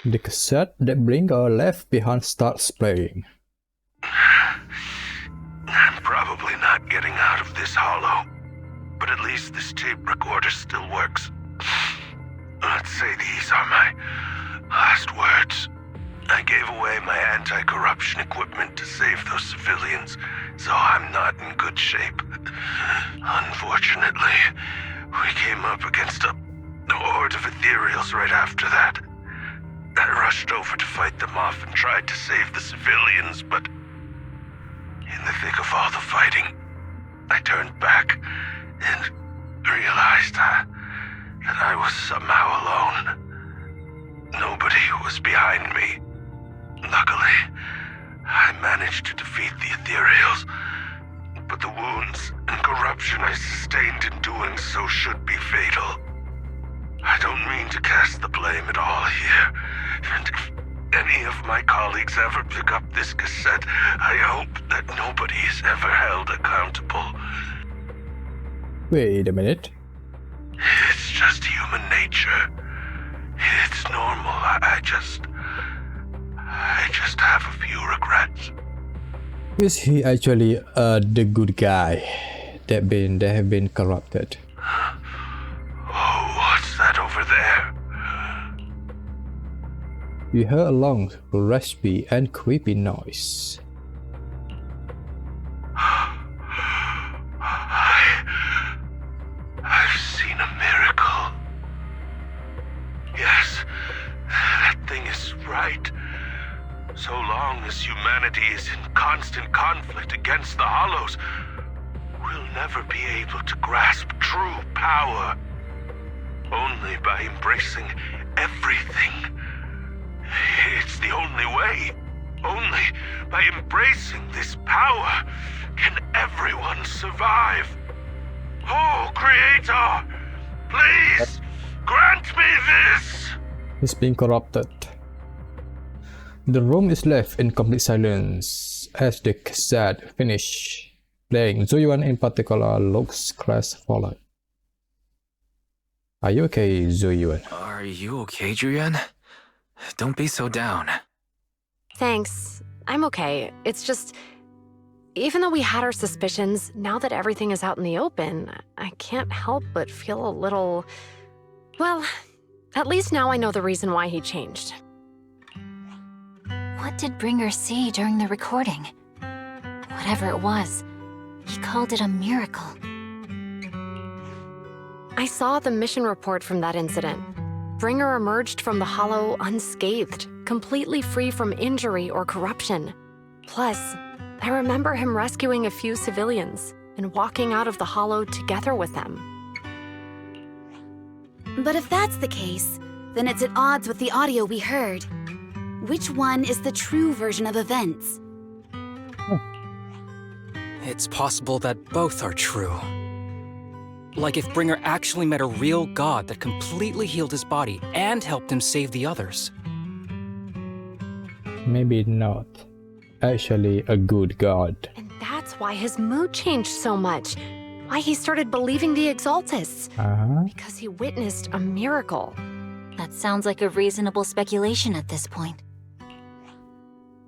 The cassette that Bringer left behind starts playing. I'm probably not getting out of this hollow, but at least this tape recorder still works. Let's say these are my last words. I gave away my anti-corruption equipment to save those civilians, so I'm not in good shape. Unfortunately, we came up against a horde of ethereals right after that. I rushed over to fight them off and tried to save the civilians, but in the thick of all the fighting, I turned back and realized that I was somehow alone. Nobody was behind me. Luckily, I managed to defeat the ethereals, but the wounds and corruption I sustained in doing so should be fatal. I don't mean to cast the blame at all here, and if any of my colleagues ever pick up this cassette, I hope that nobody is ever held accountable. Wait a minute. It's just human nature. It's normal. I just have a few regrets. Is he actually the good guy that have been corrupted? Oh, what's that over there? We heard a long, raspy and creepy noise. I've seen a miracle. Yes, that thing is right. So long as humanity is in constant conflict against the Hollows, we'll never be able to grasp true power. Only by embracing everything. It's the only way. Only by embracing this power can everyone survive. Oh, Creator, please grant me this! He's being corrupted. The room is left in complete silence as the cassette finishes playing. Zoyuan in particular looks crestfallen. Are you okay, Zoyuan? Are you okay, Julian? Don't be so down. Thanks. I'm okay. It's just, even though we had our suspicions, now that everything is out in the open, I can't help but feel a little... Well, at least now I know the reason why he changed. What did Bringer see during the recording? Whatever it was, he called it a miracle. I saw the mission report from that incident. Bringer emerged from the Hollow unscathed, completely free from injury or corruption. Plus, I remember him rescuing a few civilians and walking out of the Hollow together with them. But if that's the case, then it's at odds with the audio we heard. Which one is the true version of events? It's possible that both are true. Like if Bringer actually met a real god that completely healed his body and helped him save the others. Maybe not. Actually a good god. And that's why his mood changed so much. Why he started believing the Exaltists. Because he witnessed a miracle. That sounds like a reasonable speculation at this point.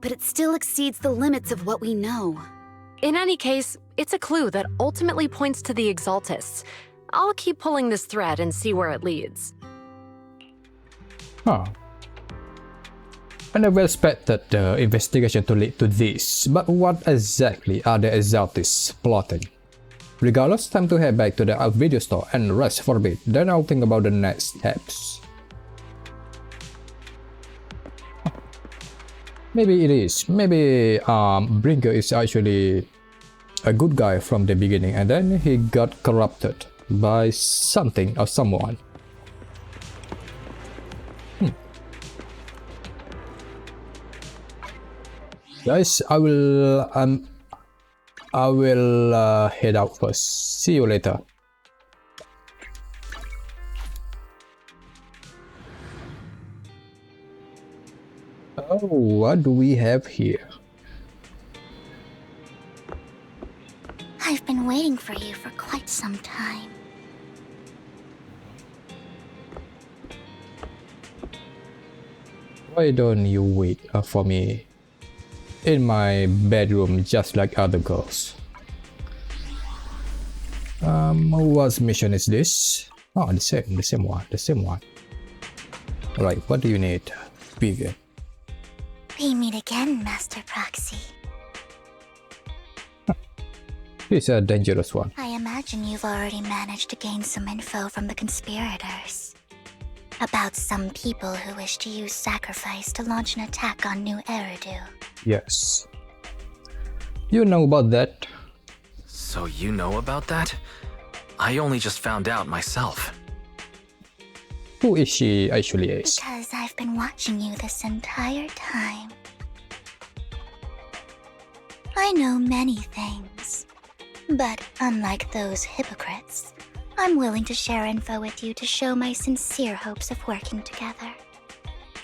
But it still exceeds the limits of what we know. In any case, it's a clue that ultimately points to the Exaltists. I'll keep pulling this thread and see where it leads. Huh. I never expected the investigation to lead to this, but what exactly are the Exaltists plotting? Regardless, time to head back to the video store and rest for a bit, then I'll think about the next steps. Maybe it is. Maybe Bringer is actually a good guy from the beginning and then he got corrupted by something or someone. Guys, I will head out first. See you later. Oh, what do we have here? I've been waiting for you for quite some time. Why don't you wait for me in my bedroom just like other girls? What mission is this? Oh, the same one. Right, what do you need? Begin. We meet again, Master Proxy. He's a dangerous one. I imagine you've already managed to gain some info from the conspirators. About some people who wish to use sacrifice to launch an attack on New Eridu. Yes. You know about that? So you know about that? I only just found out myself. Who is she actually is? Because I've been watching you this entire time. I know many things, but unlike those hypocrites, I'm willing to share info with you to show my sincere hopes of working together.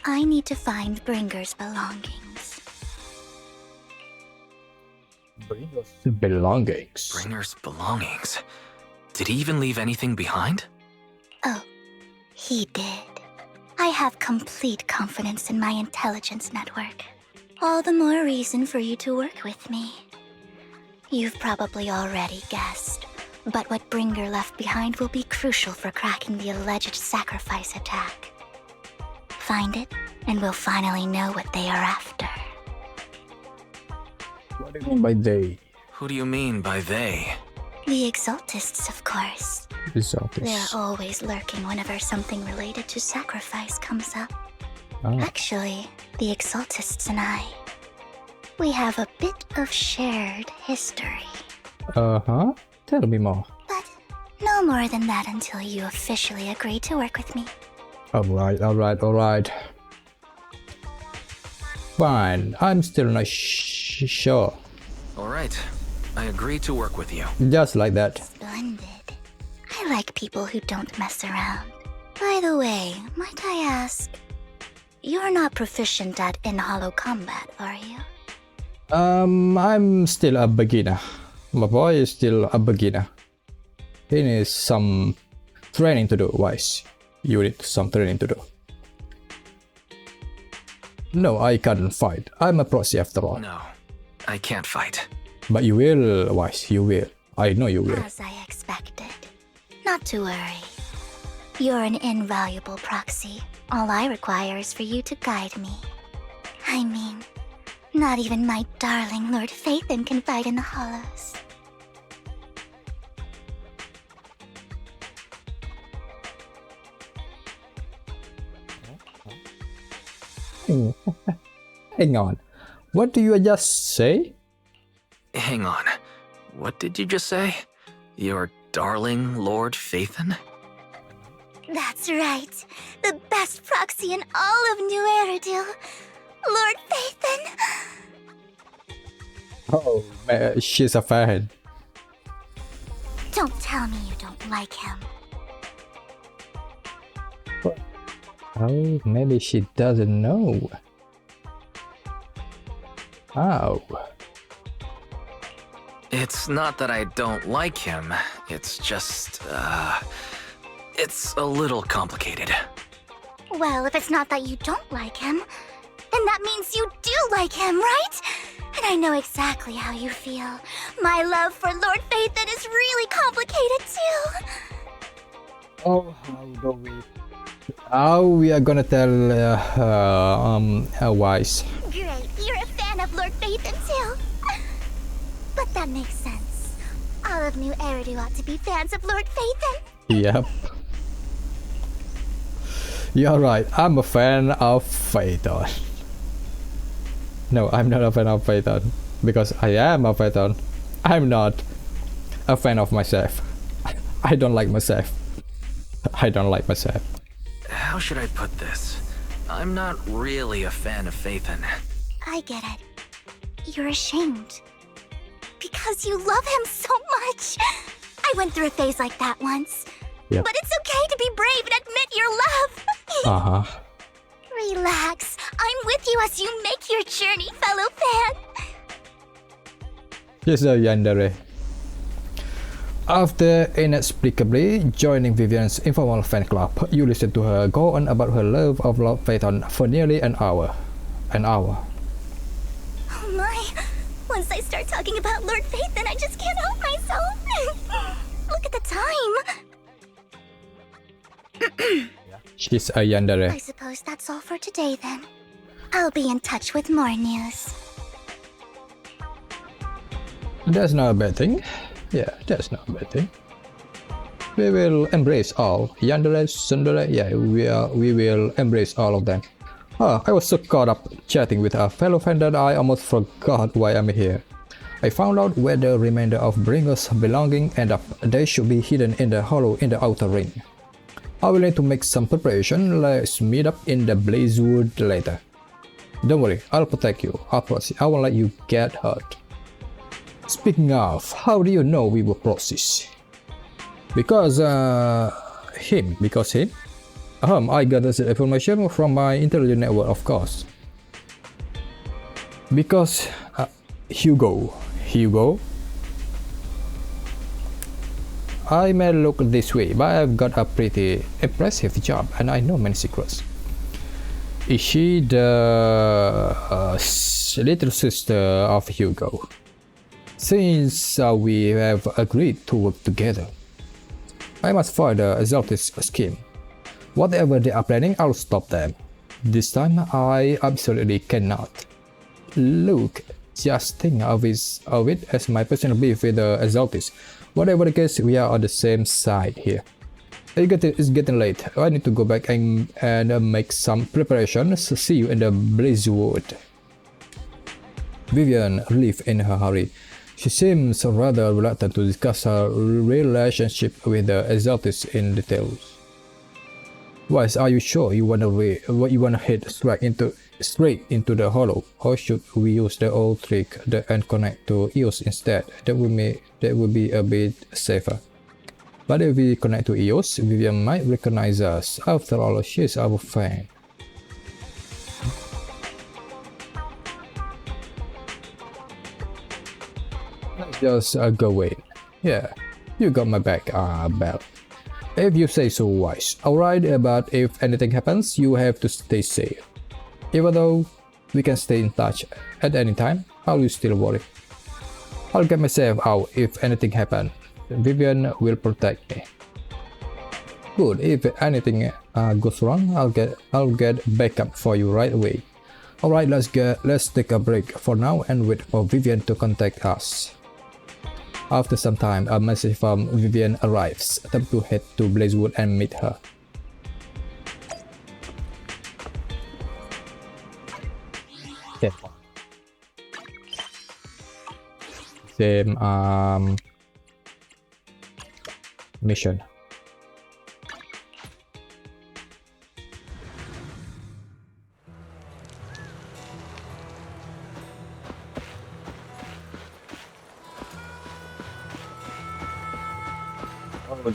I need to find Bringer's belongings. Belongings. Bringer's belongings. Did he even leave anything behind? Oh, he did. I have complete confidence in my intelligence network. All the more reason for you to work with me. You've probably already guessed, but what Bringer left behind will be crucial for cracking the alleged sacrifice attack. Find it, and we'll finally know what they are after. What do you mean by they? Who do you mean by they? The Exaltists, of course. Exaltists. They're always lurking whenever something related to sacrifice comes up. Ah. Actually, the Exaltists and I, we have a bit of shared history. Uh-huh. Tell me more. But no more than that until you officially agree to work with me. Alright. Fine. I'm still not sure. Alright, I agree to work with you. Just like that. Splendid. I like people who don't mess around. By the way, might I ask, you're not proficient at in-hollow combat, are you? I'm still a beginner. My boy is still a beginner. He needs some training to do, Wise. You need some training to do. No, I can't fight. I'm a proxy after all. No, I can't fight. But you will, Wise. You will. I know you will. As I expected. Not to worry. You're an invaluable proxy. All I require is for you to guide me. I mean, not even my darling Lord Phaethon can fight in the hollows. Hang on. What do you just say? Hang on. What did you just say? Your darling Lord Phaethon? That's right. The best proxy in all of New Eridu. Lord Phaethon. Oh, man, she's a fan. Don't tell me you don't like him. Oh, maybe she doesn't know. Oh. It's not that I don't like him. It's just, it's a little complicated. Well, if it's not that you don't like him, then that means you do like him, right? And I know exactly how you feel. My love for Lord Phaethon is really complicated too. Oh, how we are gonna tell Wise? Great, you're a fan of Lord Phaethon too. But that makes sense. All of New Eridu ought to be fans of Lord Phaethon. Yep. You're right. I'm a fan of Phaethon. No, I'm not a fan of Phaethon. Because I am a Phaethon. I'm not a fan of myself. I don't like myself. I don't like myself. How should I put this? I'm not really a fan of Phaethon. I get it. You're ashamed. Because you love him so much. I went through a phase like that once. Yep. But it's okay to be brave and admit your love. Uh-huh. Relax. I'm with you as you make your journey, fellow fan. She's a yandere. After inexplicably joining Vivian's informal fan club, you listen to her go on about her love of Lord Phaeton for nearly an hour. Oh my! Once I start talking about Lord Phaeton, I just can't help myself. Look at the time. She's a yandere. I suppose that's all for today then. I'll be in touch with more news. That's not a bad thing. Yeah, that's not a bad thing. We will embrace all. Yandere, tsundere, yeah, we will embrace all of them. Oh, I was so caught up chatting with a fellow fan that I almost forgot why I'm here. I found out where the remainder of Bringer's belonging end up. They should be hidden in the hollow in the outer ring. I will need to make some preparation. Let's meet up in the Blazewood later. Don't worry, I'll protect you. I promise. I won't let you get hurt. Speaking of, how do you know we were processed? Because him. I got this information from my intelligence network, of course. Because Hugo. I may look this way, but I've got a pretty impressive job and I know many secrets. Is she the little sister of Hugo? Since we have agreed to work together, I must find the Exalted scheme. Whatever they are planning, I'll stop them. This time, I absolutely cannot. Look, just think of it as my personal beef with the Exalted. Whatever the case, we are on the same side here. It's getting late. I need to go back and make some preparations. See you in the Blazewood. Vivian left in a hurry. She seems rather reluctant to discuss her relationship with the Exalted in details. Why are you sure you wanna head straight into the hollow, or should we use the old trick and connect to EOS instead? That would be a bit safer. But if we connect to EOS, Vivian might recognize us. After all, she's our fan. Let's just go in. Yeah, you got my back, Belle. If you say so, wise. Alright, but if anything happens, you have to stay safe. Even though we can stay in touch at any time, how you still worry? I'll get myself out if anything happens. Vivian will protect me. Good. If anything goes wrong, I'll get backup for you right away. Alright, let's take a break for now and wait for Vivian to contact us. After some time, a message from Vivian arrives. Time to head to Blazewood and meet her. Okay. Same mission.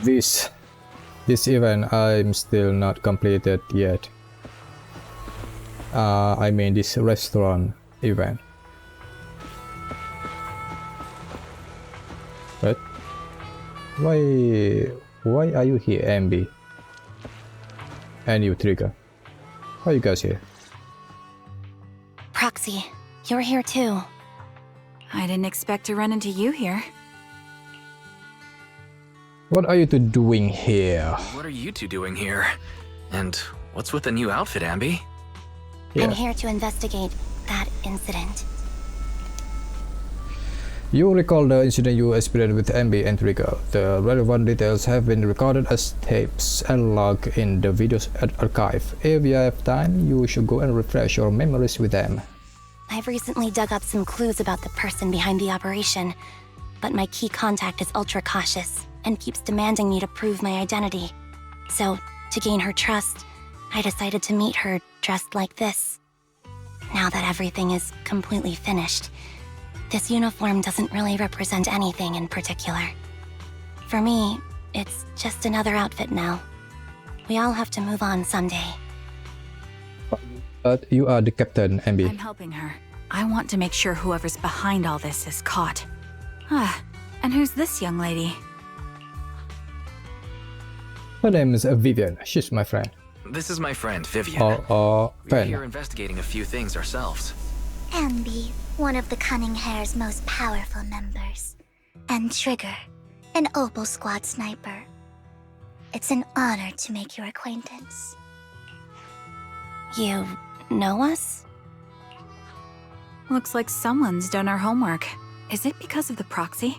This event I'm still not completed yet. I mean this restaurant event. But why are you here, MB? And you, Trigger. Why are you guys here? Proxy, you're here too. I didn't expect to run into you here. What are you two doing here? What are you two doing here? And what's with the new outfit, Ambi? Yeah. I'm here to investigate that incident. You recall the incident you experienced with MB and Trigger. The relevant details have been recorded as tapes and logged in the video's archive. If you have time, you should go and refresh your memories with them. I've recently dug up some clues about the person behind the operation, but my key contact is ultra cautious and keeps demanding me to prove my identity. So, to gain her trust, I decided to meet her dressed like this. Now that everything is completely finished, this uniform doesn't really represent anything in particular. For me, it's just another outfit now. We all have to move on someday. But you are the captain, MB. I'm helping her. I want to make sure whoever's behind all this is caught. And who's this young lady? Her name is Vivian. She's my friend. This is my friend, Vivian. Or We're friend. here investigating a few things ourselves. Ambi, one of the Cunning Hare's most powerful members. And Trigger, an Opal Squad sniper. It's an honor to make your acquaintance. You know us? Looks like someone's done our homework. Is it because of the proxy?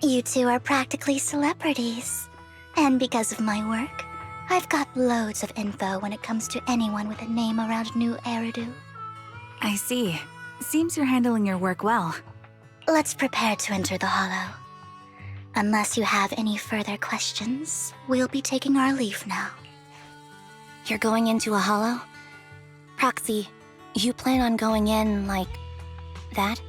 You two are practically celebrities. And because of my work, I've got loads of info when it comes to anyone with a name around New Eridu. I see. Seems you're handling your work well. Let's prepare to enter the Hollow. Unless you have any further questions, we'll be taking our leave now. You're going into a hollow? Proxy, you plan on going in like that?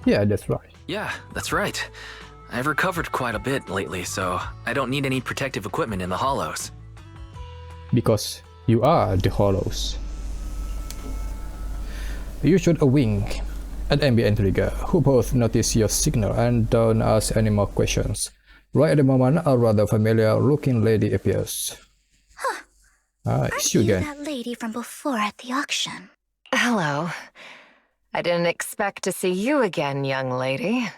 Yeah, that's right. Yeah, that's right. I've recovered quite a bit lately, so I don't need any protective equipment in the hollows. Because you are the Hollows. You should wink at Ambi and Trigger, who both notice your signal and don't ask any more questions. Right at the moment, a rather familiar-looking lady appears. Ah, it's you Aren't you again. that lady from before at the auction? Hello. I didn't expect to see you again, young lady.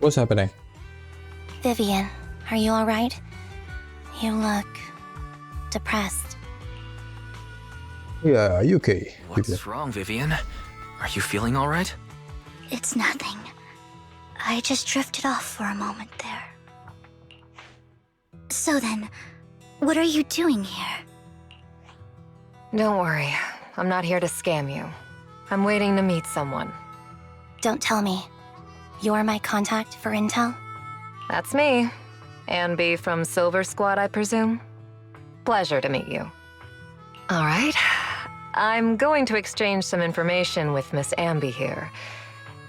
What's happening? Vivian, are you alright? You look depressed. Yeah, you okay? What's wrong, Vivian? Are you feeling all right? It's nothing. I just drifted off for a moment there. So then, what are you doing here? Don't worry. I'm not here to scam you. I'm waiting to meet someone. Don't tell me. You're my contact for intel? That's me. Ambi from Silver Squad, I presume? Pleasure to meet you. All right. I'm going to exchange some information with Miss Ambi here.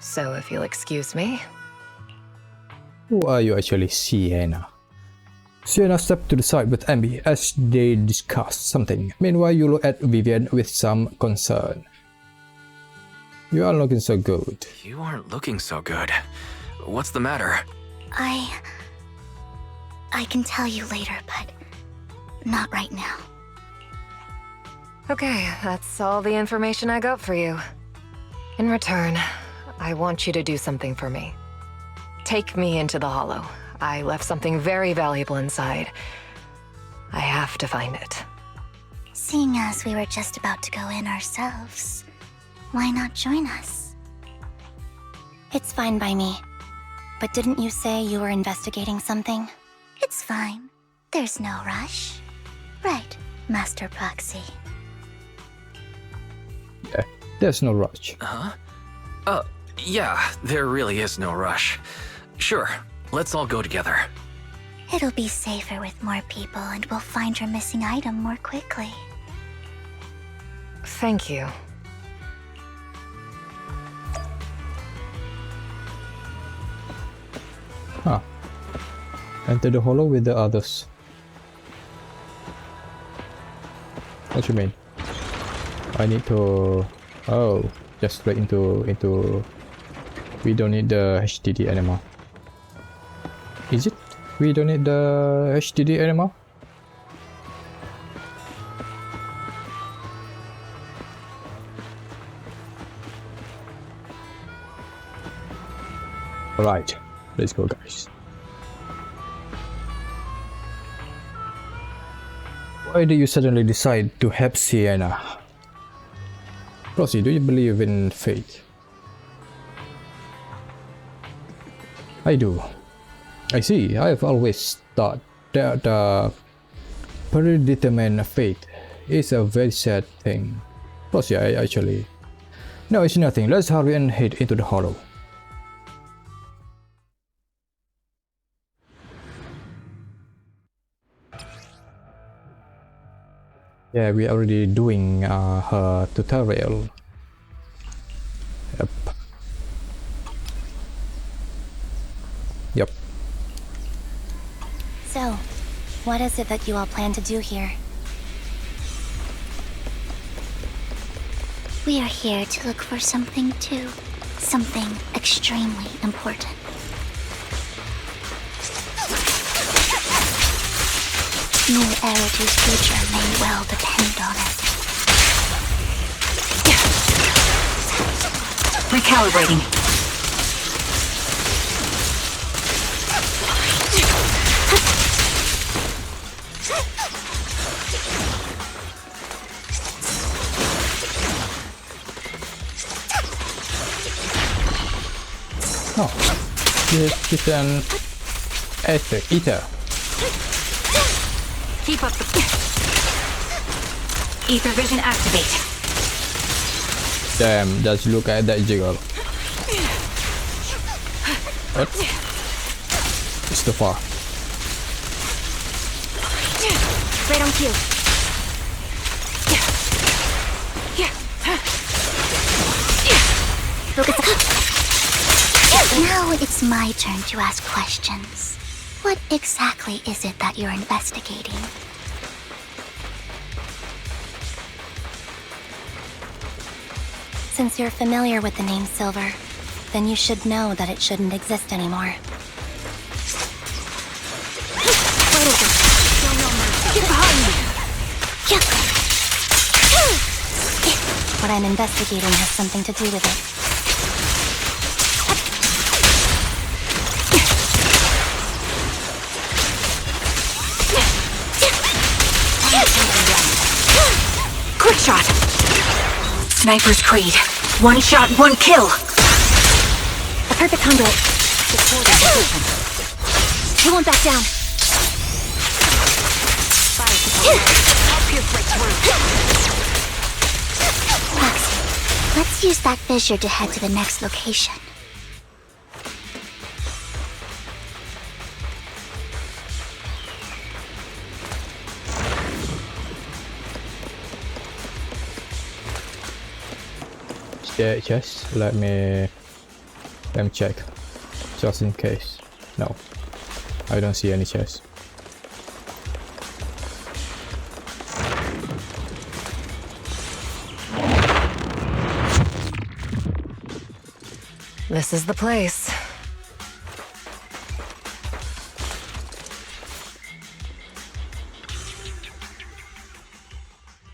So if you'll excuse me. Who are you actually, Sienna? Sienna stepped to the side with Ambi as they discussed something. Meanwhile, you look at Vivian with some concern. You aren't looking so good. You aren't looking so good. What's the matter? I can tell you later, but not right now. Okay, that's all the information I got for you. In return, I want you to do something for me. Take me into the Hollow. I left something very valuable inside. I have to find it. Seeing as we were just about to go in ourselves, why not join us? It's fine by me. But didn't you say you were investigating something? It's fine. There's no rush. Right, Master Proxy. Yeah, there's no rush. Huh? Yeah, there really is no rush. Sure, let's all go together. It'll be safer with more people and we'll find your missing item more quickly. Thank you. Huh. Enter the Hollow with the others. What you mean? I need to... Oh, just straight into... We don't need the HDD anymore. Is it? We don't need the HDD anymore? Alright, let's go guys. Why do you suddenly decide to help Sienna? Rosie, do you believe in fate? I do. I see, I have always thought that predetermined fate is a very sad thing. Rosie, I actually... No, it's nothing. Let's hurry and head into the Hollow. Yeah, we are already doing her tutorial. Yep. So, what is it that you all plan to do here? We are here to look for something too. Something extremely important. New Eridu's future may well depend on it. Recalibrating. Oh, this is an ether. Keep up the... Ether vision activate. Damn, just look at that jiggle. What? It's too far. Right on cue. Now it's my turn to ask questions. What exactly is it that you're investigating? Since you're familiar with the name Silver, then you should know that it shouldn't exist anymore. Get behind me! What I'm investigating has something to do with it. Quick shot! Sniper's Creed. One shot, one kill! A perfect conduit. You won't back down. Roxy, let's use that fissure to head to the next location. Just let me check, just in case. No, I don't see any chest. This is the place.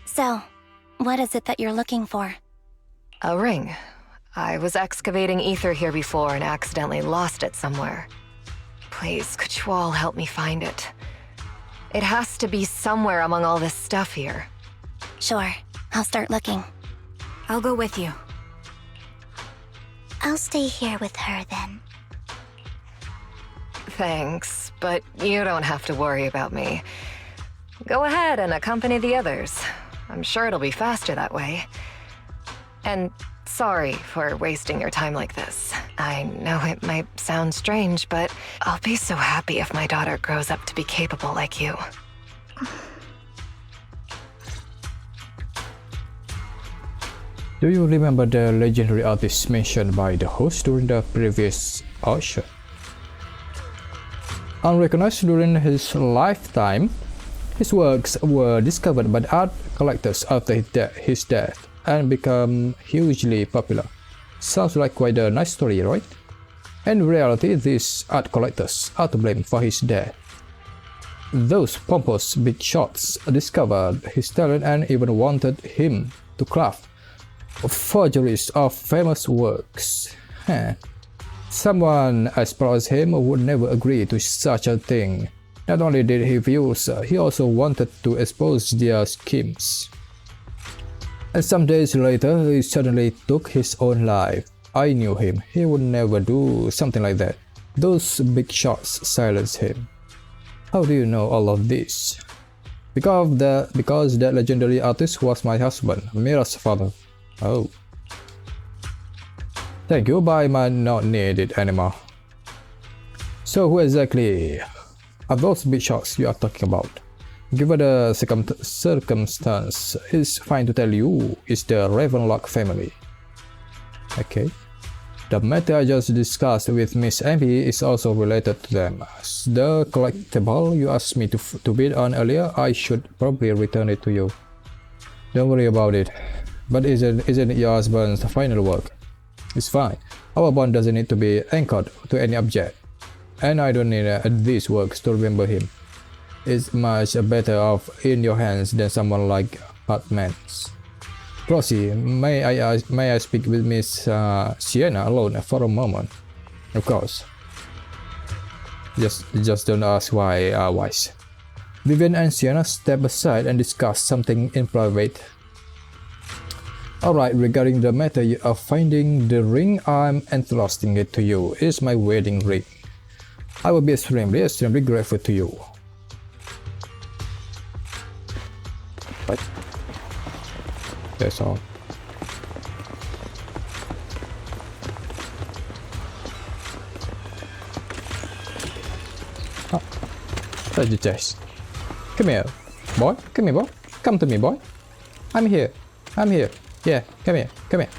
So, what is it that you're looking for? A ring. I was excavating ether here before and accidentally lost it somewhere. Please, could you all help me find it? It has to be somewhere among all this stuff here. Sure, I'll start looking. I'll go with you. I'll stay here with her then. Thanks, but you don't have to worry about me. Go ahead and accompany the others. I'm sure it'll be faster that way. And sorry for wasting your time like this. I know it might sound strange, but I'll be so happy if my daughter grows up to be capable like you. Do you remember the legendary artist mentioned by the host during the previous art show? Unrecognized during his lifetime, his works were discovered by the art collectors after his death and become hugely popular. Sounds like quite a nice story, right? In reality, these art collectors are to blame for his death. Those pompous big shots discovered his talent and even wanted him to craft forgeries of famous works. Someone as proud as him would never agree to such a thing. Not only did he refuse, he also wanted to expose their schemes. And some days later, he suddenly took his own life. I knew him. He would never do something like that. Those big shots silenced him. How do you know all of this? Because that legendary artist was my husband, Mira's father. Oh. Thank you, but I might not need it anymore. So who exactly are those big shots you are talking about? Given the circumstance, it's fine to tell you it's the Ravenlock family. Okay. The matter I just discussed with Miss MP is also related to them. The collectible you asked me to bid on earlier, I should probably return it to you. Don't worry about it. But isn't it your husband's final work? It's fine. Our bond doesn't need to be anchored to any object. And I don't need these works to remember him. It's much better off in your hands than someone like Batman's. Rosie, may I speak with Miss Sienna alone for a moment? Of course. Just don't ask why, Wise. Vivian and Sienna step aside and discuss something in private. Alright, regarding the matter of finding the ring, I'm entrusting it to you. It's my wedding ring. I will be extremely grateful to you. What? That's all. Oh, that's the chest. Come here, boy. Come here, boy. Come to me, boy. I'm here. I'm here. Yeah, come here. Come here.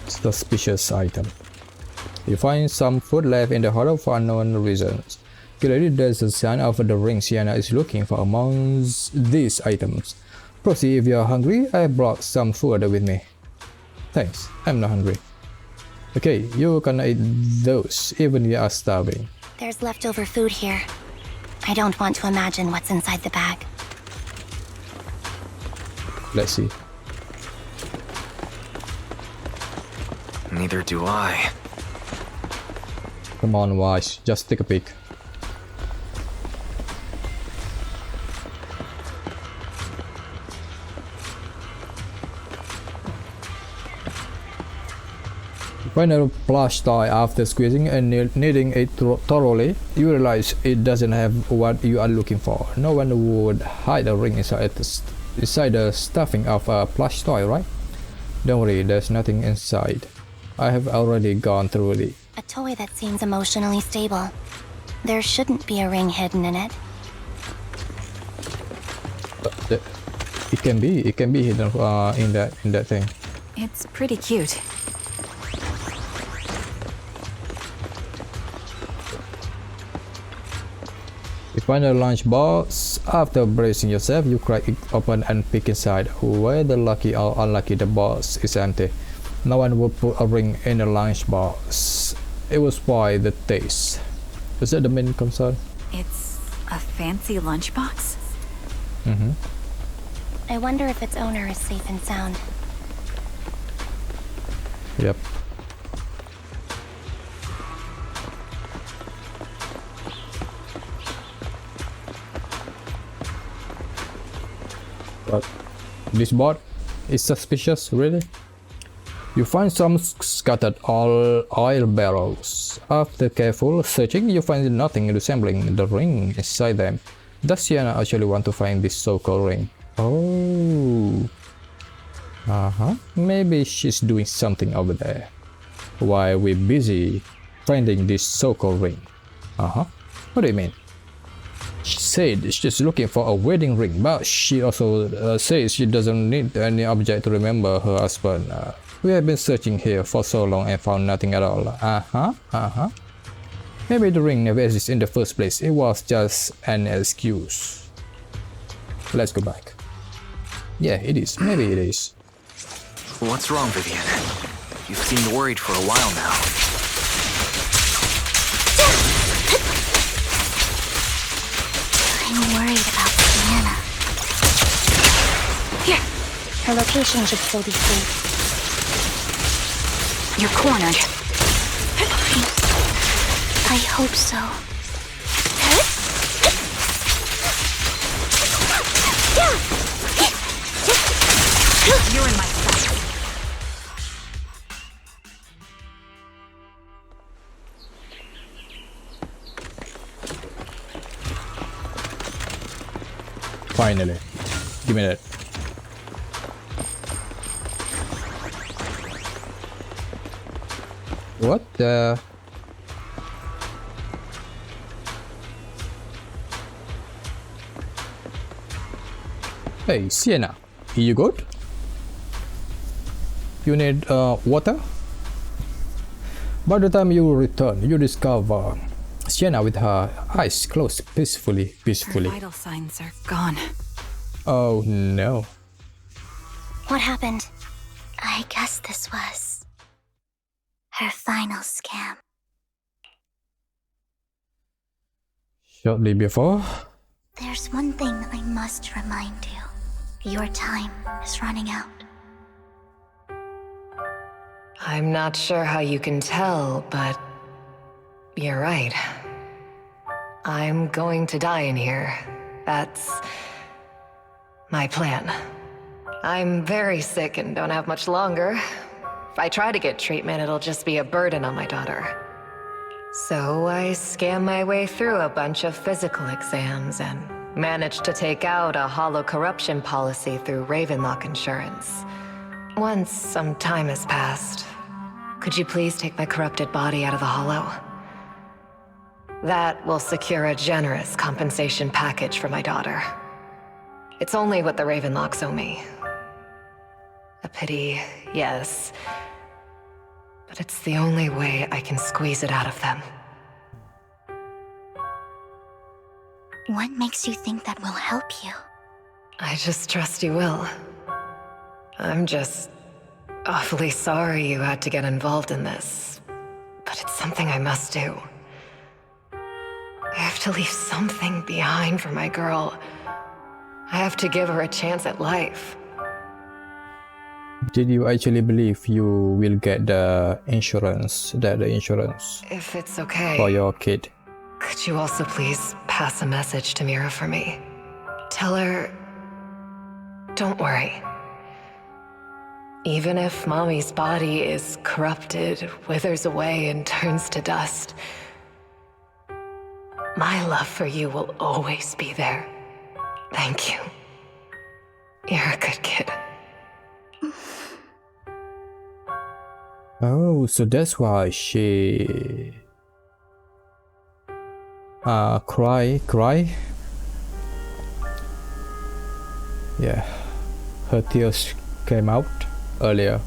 Suspicious item. You find some food left in the hollow for unknown reasons. Clearly, there's a sign of the ring Sienna is looking for amongst these items. Proceed if you're hungry. I brought some food with me. Thanks, I'm not hungry. Okay, you can eat those even if you are starving. There's leftover food here. I don't want to imagine what's inside the bag. Let's see. Neither do I. Come on, Wise, just take a peek. Find a plush toy after squeezing and kneading it thoroughly. You realize it doesn't have what you are looking for. No one would hide a ring inside the stuffing of a plush toy, right? Don't worry, there's nothing inside. I have already gone through it. A toy that seems emotionally stable. There shouldn't be a ring hidden in it. It can be hidden in that thing. It's pretty cute. You find a lunchbox. After bracing yourself, you crack it open and peek inside. Whether lucky or unlucky, the box is empty. No one would put a ring in a lunchbox. It will spoil the taste. Is that the main concern? It's a fancy lunchbox? Mm-hmm. I wonder if its owner is safe and sound. Yep. But this board is suspicious, really? You find some scattered oil barrels. After careful searching, you find nothing resembling the ring inside them. Does Sienna actually want to find this so-called ring? Oh. Maybe she's doing something over there while we're busy finding this so-called ring. What do you mean? She said she's looking for a wedding ring, but she also says she doesn't need any object to remember her husband. We have been searching here for so long and found nothing at all. Maybe the ring never existed in the first place. It was just an excuse. Let's go back. Yeah, it is. Maybe it is. What's wrong, Vivian? You've seemed worried for a while now. I'm worried about Sienna. Here! Her location should still be safe. You're cornered. I hope so. You're in my sight. Finally. Give me that. What the? Hey, Sienna, you good? You need water? By the time you return, you discover Sienna with her eyes closed peacefully. Her vital signs are gone. Oh no. What happened? I guess this was her final scam. Shortly before, There's one thing I must remind you. Your time is running out. I'm not sure how you can tell, but you're right. I'm going to die in here. That's my plan. I'm very sick and don't have much longer. If I try to get treatment, it'll just be a burden on my daughter. So I scam my way through a bunch of physical exams and managed to take out a hollow corruption policy through Ravenlock Insurance. Once some time has passed, could you please take my corrupted body out of the hollow? That will secure a generous compensation package for my daughter. It's only what the Ravenlocks owe me. A pity, yes. But it's the only way I can squeeze it out of them. What makes you think that will help you? I just trust you will. I'm just awfully sorry you had to get involved in this. But it's something I must do. I have to leave something behind for my girl. I have to give her a chance at life. did you actually believe you will get the insurance If it's okay, for your kid? could you also please pass a message to Mira for me? Tell her, don't worry. Even if Mommy's body is corrupted, withers away, and turns to dust, my love for you will always be there. Thank you. You're a good kid. Oh, so that's why she cry. Yeah, her tears came out earlier.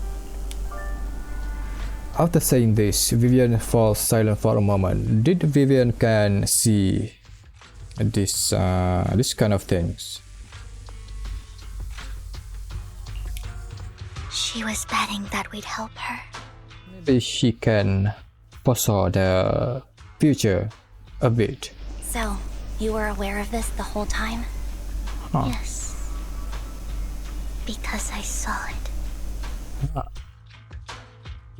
After saying this, Vivian falls silent for a moment. Did Vivian can see this kind of things? She was betting that we'd help her. Maybe she can foresaw the future a bit. So, you were aware of this the whole time? Huh. Yes. Because I saw it.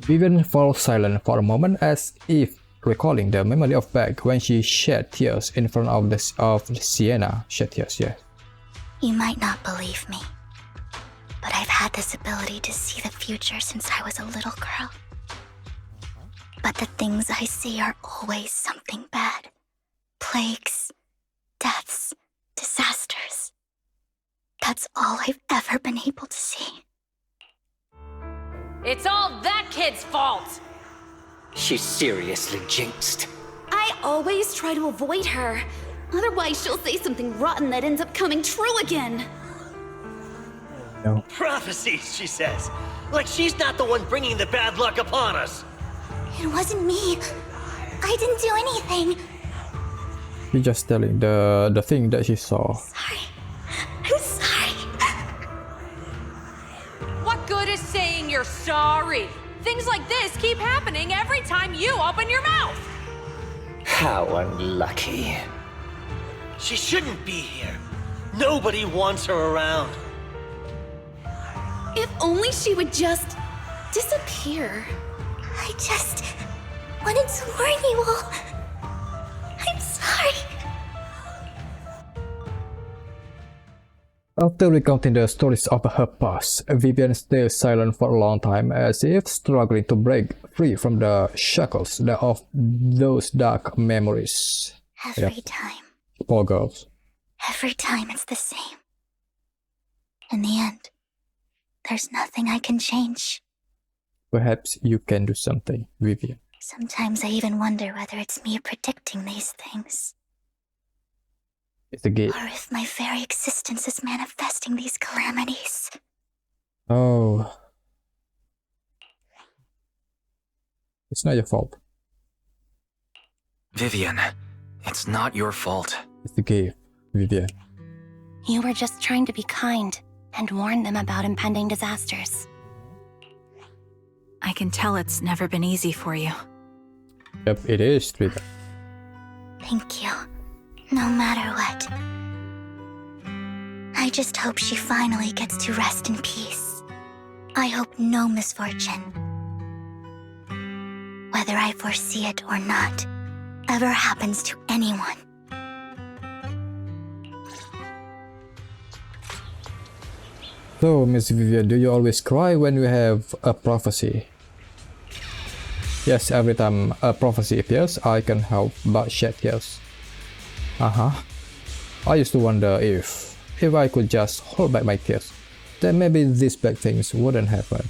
Vivian falls silent for a moment, as if recalling the memory of back when she shed tears in front of Sienna. Shed tears, yeah. You might not believe me, but I've had this ability to see the future since I was a little girl. But the things I see are always something bad. Plagues, deaths, disasters. That's all I've ever been able to see. It's all that kid's fault! She's seriously jinxed. I always try to avoid her. Otherwise, she'll say something rotten that ends up coming true again. No. Prophecies, she says. Like she's not the one bringing the bad luck upon us. It wasn't me. I didn't do anything. She's just telling the thing that she saw. Sorry. I'm sorry. What good is saying you're sorry? Things like this keep happening every time you open your mouth! How unlucky. She shouldn't be here. Nobody wants her around. If only she would just disappear. I just wanted to warn you all. I'm sorry. After recounting the stories of her past, Vivian stays silent for a long time, as if struggling to break free from the shackles of those dark memories. Every time. Poor girls. Every time it's the same. In the end, there's nothing I can change. Perhaps you can do something, Vivian. Sometimes I even wonder whether it's me predicting these things. It's a game. Or if my very existence is manifesting these calamities. Oh. It's not your fault. Vivian, it's not your fault. It's the gift, Vivian. You were just trying to be kind and warn them about impending disasters. I can tell it's never been easy for you. Yep, it is, Twitter. Thank you. No matter what. I just hope she finally gets to rest in peace. I hope no misfortune, whether I foresee it or not, ever happens to anyone. So, Miss Vivian, do you always cry when you have a prophecy? Yes, every time a prophecy appears, I can help but shed tears. I used to wonder if I could just hold back my tears, then maybe these bad things wouldn't happen.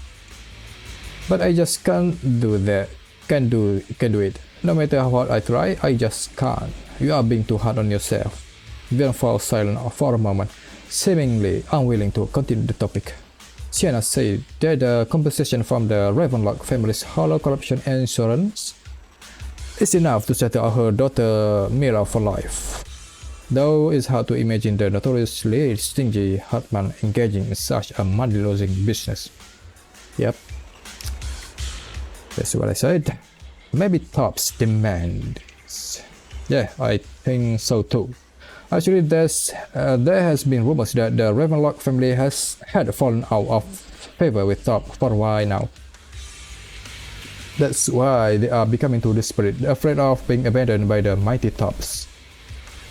But I just can't do that. Can't do it. No matter how hard I try, I just can't. You are being too hard on yourself. Vivian falls silent for a moment, seemingly unwilling to continue the topic. Sienna said that the compensation from the Ravenlock family's hollow corruption insurance is enough to settle her daughter Mira for life. Though it's hard to imagine the notoriously stingy Hartman engaging in such a money-losing business. Yep. That's what I said. Maybe Top's demands. Yeah, I think so too. Actually, there has been rumors that the Ravenlock family had fallen out of favor with Top for a while now. That's why they are becoming too desperate, afraid of being abandoned by the mighty Tops.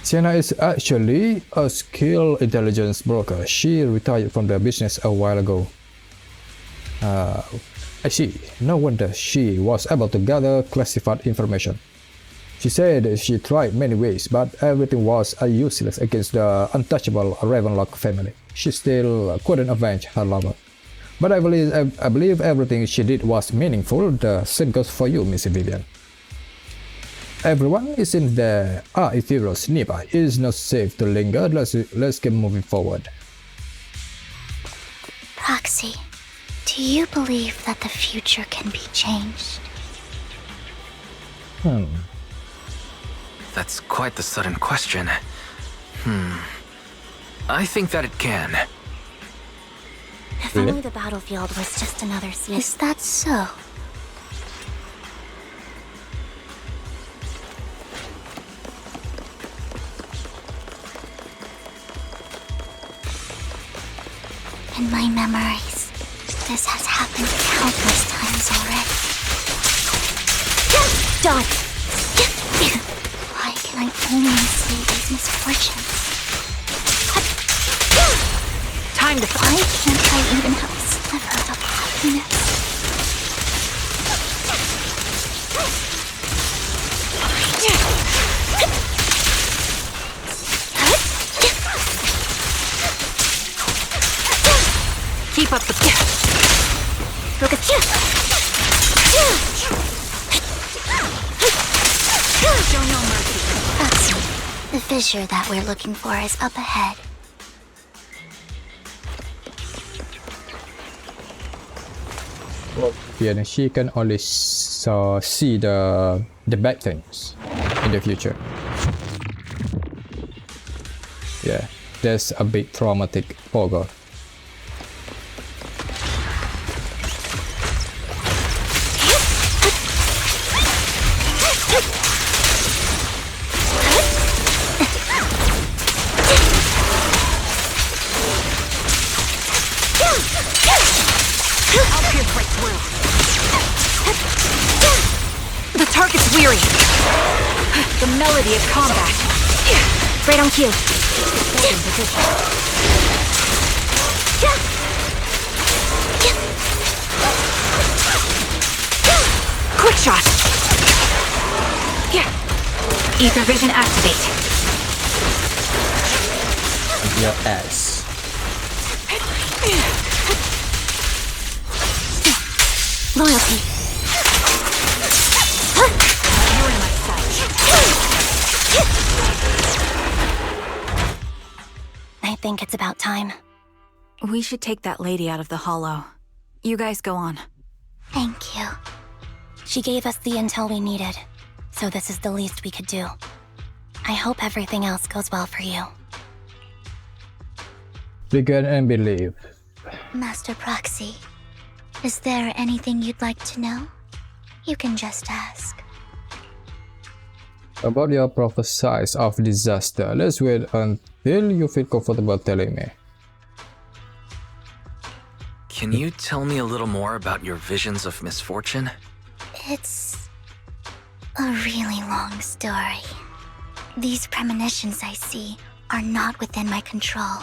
Sienna is actually a skilled intelligence broker. She retired from the business a while ago. I see. No wonder she was able to gather classified information. She said she tried many ways, but everything was useless against the untouchable Ravenlock family. She still couldn't avenge her lover. But I believe everything she did was meaningful. The same goes for you, Miss Vivian. Everyone is in there. Ethereals nearby. It is not safe to linger. Let's keep moving forward. Roxy, do you believe that the future can be changed? That's quite the sudden question. I think that it can. If only the battlefield was just another scene. Is that so? In my memories, this has happened countless times already. Done! Why can I only see these misfortunes? Time to Why can't I even have a sliver of happiness? keep up the... Look at you! Show no mercy. Excellent. The fissure that we're looking for is up ahead. Yeah, she can only see the bad things in the future. Yeah, that's a bit traumatic for her. The target's weary. The melody of combat. Right on cue. Quick shot. Ether vision activate. Your ass. Loyalty. You're in my sight. I think it's about time. We should take that lady out of the hollow. You guys go on. Thank you. She gave us the intel we needed, so this is the least we could do. I hope everything else goes well for you. Begin and believe. Master Proxy, is there anything you'd like to know? You can just ask. About your prophesies of disaster, let's wait until you feel comfortable telling me. Can you tell me a little more about your visions of misfortune? It's a really long story. These premonitions I see are not within my control,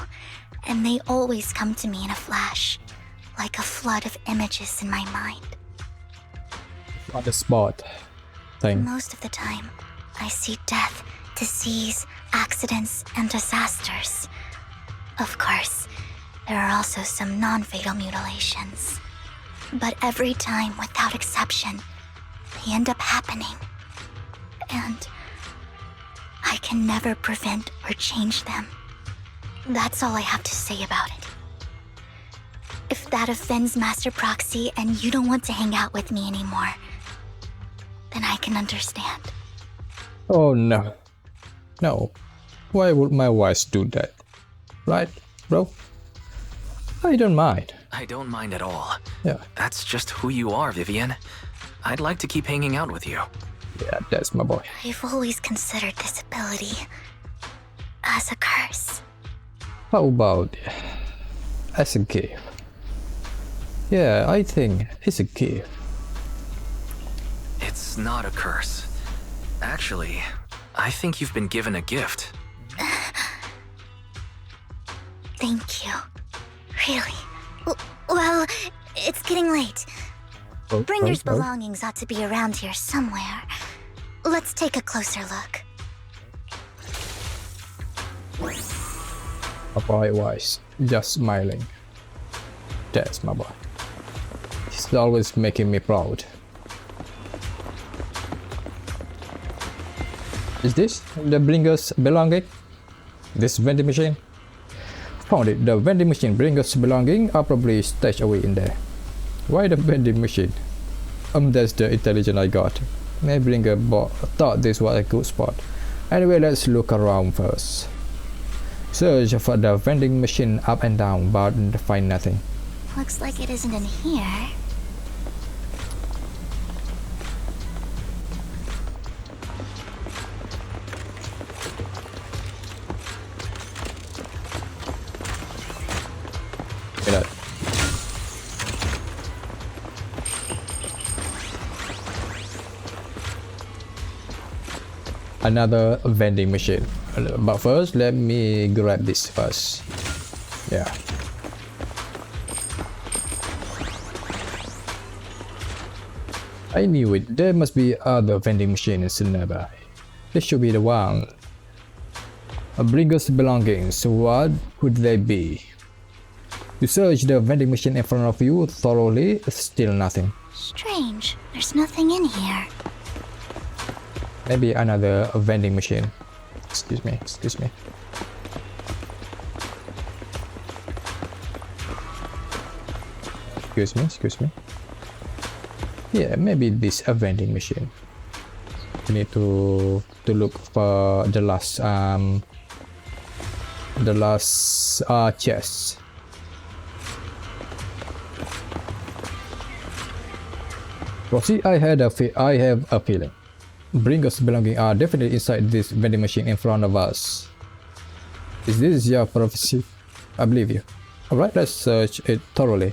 and they always come to me in a flash, like a flood of images in my mind. On the spot thing. Most of the time, I see death, disease, accidents, and disasters. Of course, there are also some non-fatal mutilations. But every time, without exception, they end up happening. And I can never prevent or change them. That's all I have to say about it. If that offends Master Proxy and you don't want to hang out with me anymore, then I can understand. Oh no. No. Why would my wife do that? Right, bro? I don't mind. I don't mind at all. Yeah. That's just who you are, Vivian. I'd like to keep hanging out with you. Yeah, that's my boy. I've always considered this ability as a curse. How about as a gift? Yeah, I think it's a gift. It's not a curse. Actually, I think you've been given a gift. Thank you. Really? Well, it's getting late. Bringer's belongings ought to be around here somewhere. Let's take a closer look. My boy was just smiling. That's my boy. He's always making me proud. Is this the Bringer's belonging? This vending machine? Found it. The vending machine Bringer's belonging are probably stashed away in there. Why the vending machine? That's the intelligence I got. Maybe Bringer thought this was a good spot. Anyway, let's look around first. Search for the vending machine up and down, but find nothing. Looks like it isn't in here. Look at that. Another vending machine, but first let me grab this first. Yeah. I knew it. There must be other vending machines nearby. This should be the one. Bringer's belongings. What could they be? You search the vending machine in front of you thoroughly. Still nothing. Strange. There's nothing in here. Maybe another vending machine. Excuse me, excuse me. Excuse me, excuse me. Yeah, maybe this a vending machine. We need to look for the last chest. Rosie, I have a feeling. Bringer's belongings are definitely inside this vending machine in front of us. Is this your prophecy? I believe you. Alright, let's search it thoroughly.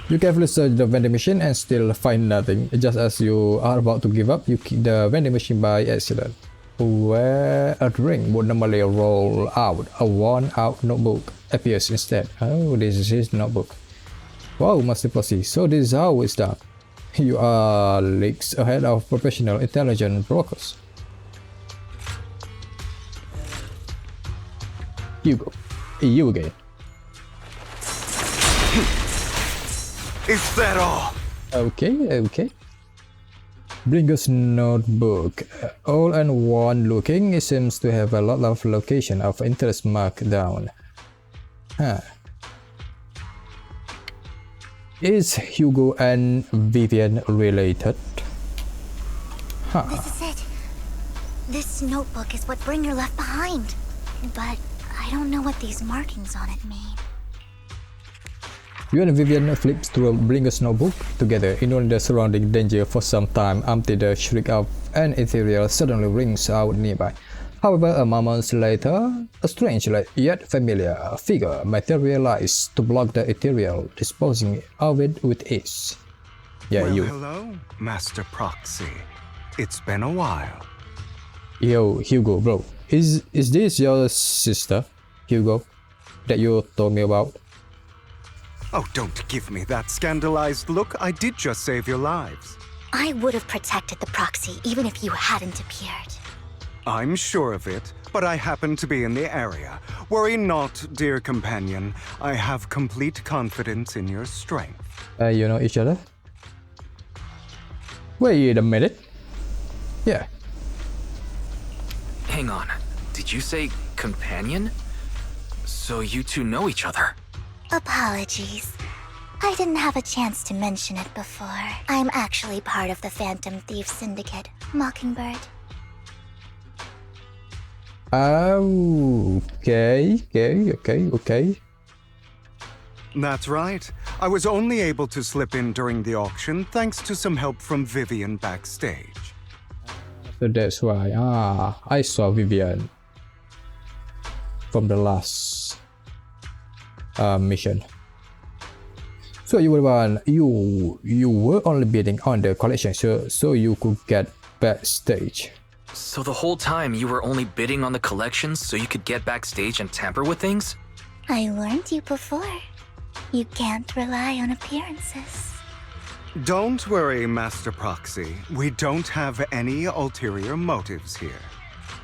You carefully search the vending machine and still find nothing. Just as you are about to give up, you kick the vending machine by accident. Where a ring would normally roll out, a worn-out notebook appears instead. Oh, this is his notebook. Wow, Master Proxy, so this is how it's done. You are leagues ahead of professional intelligence brokers. You go. You again. Is that all? Okay, okay. Bringer's notebook. All and worn looking, it seems to have a lot of location of interest marked down. Huh. Is Hugo and Vivian related? Huh. This is it. This notebook is what Bringer left behind. But I don't know what these markings on it mean. You and Vivian flips through Bringer's notebook together, ignoring the surrounding danger for some time until the shriek of an ethereal suddenly rings out nearby. However, a moment later, a strange yet familiar figure materializes to block the ethereal, disposing of it with ease. Yeah, well, you. Hello, Master Proxy. It's been a while. Yo, Hugo, bro. Is this your sister, Hugo, that you told me about? Oh, don't give me that scandalized look. I did just save your lives. I would have protected the proxy even if you hadn't appeared. I'm sure of it, but I happen to be in the area. Worry not, dear companion. I have complete confidence in your strength. You know each other? Wait a minute. Yeah. Hang on. Did you say companion? So you two know each other? Apologies. I didn't have a chance to mention it before. I'm actually part of the Phantom Thief Syndicate, Mockingbird. Okay. That's right. I was only able to slip in during the auction thanks to some help from Vivian backstage. So that's why. I saw Vivian from the last mission. So you were only bidding on the collection, so you could get backstage. So the whole time you were only bidding on the collections so you could get backstage and tamper with things? I warned you before. You can't rely on appearances. Don't worry, Master Proxy. We don't have any ulterior motives here.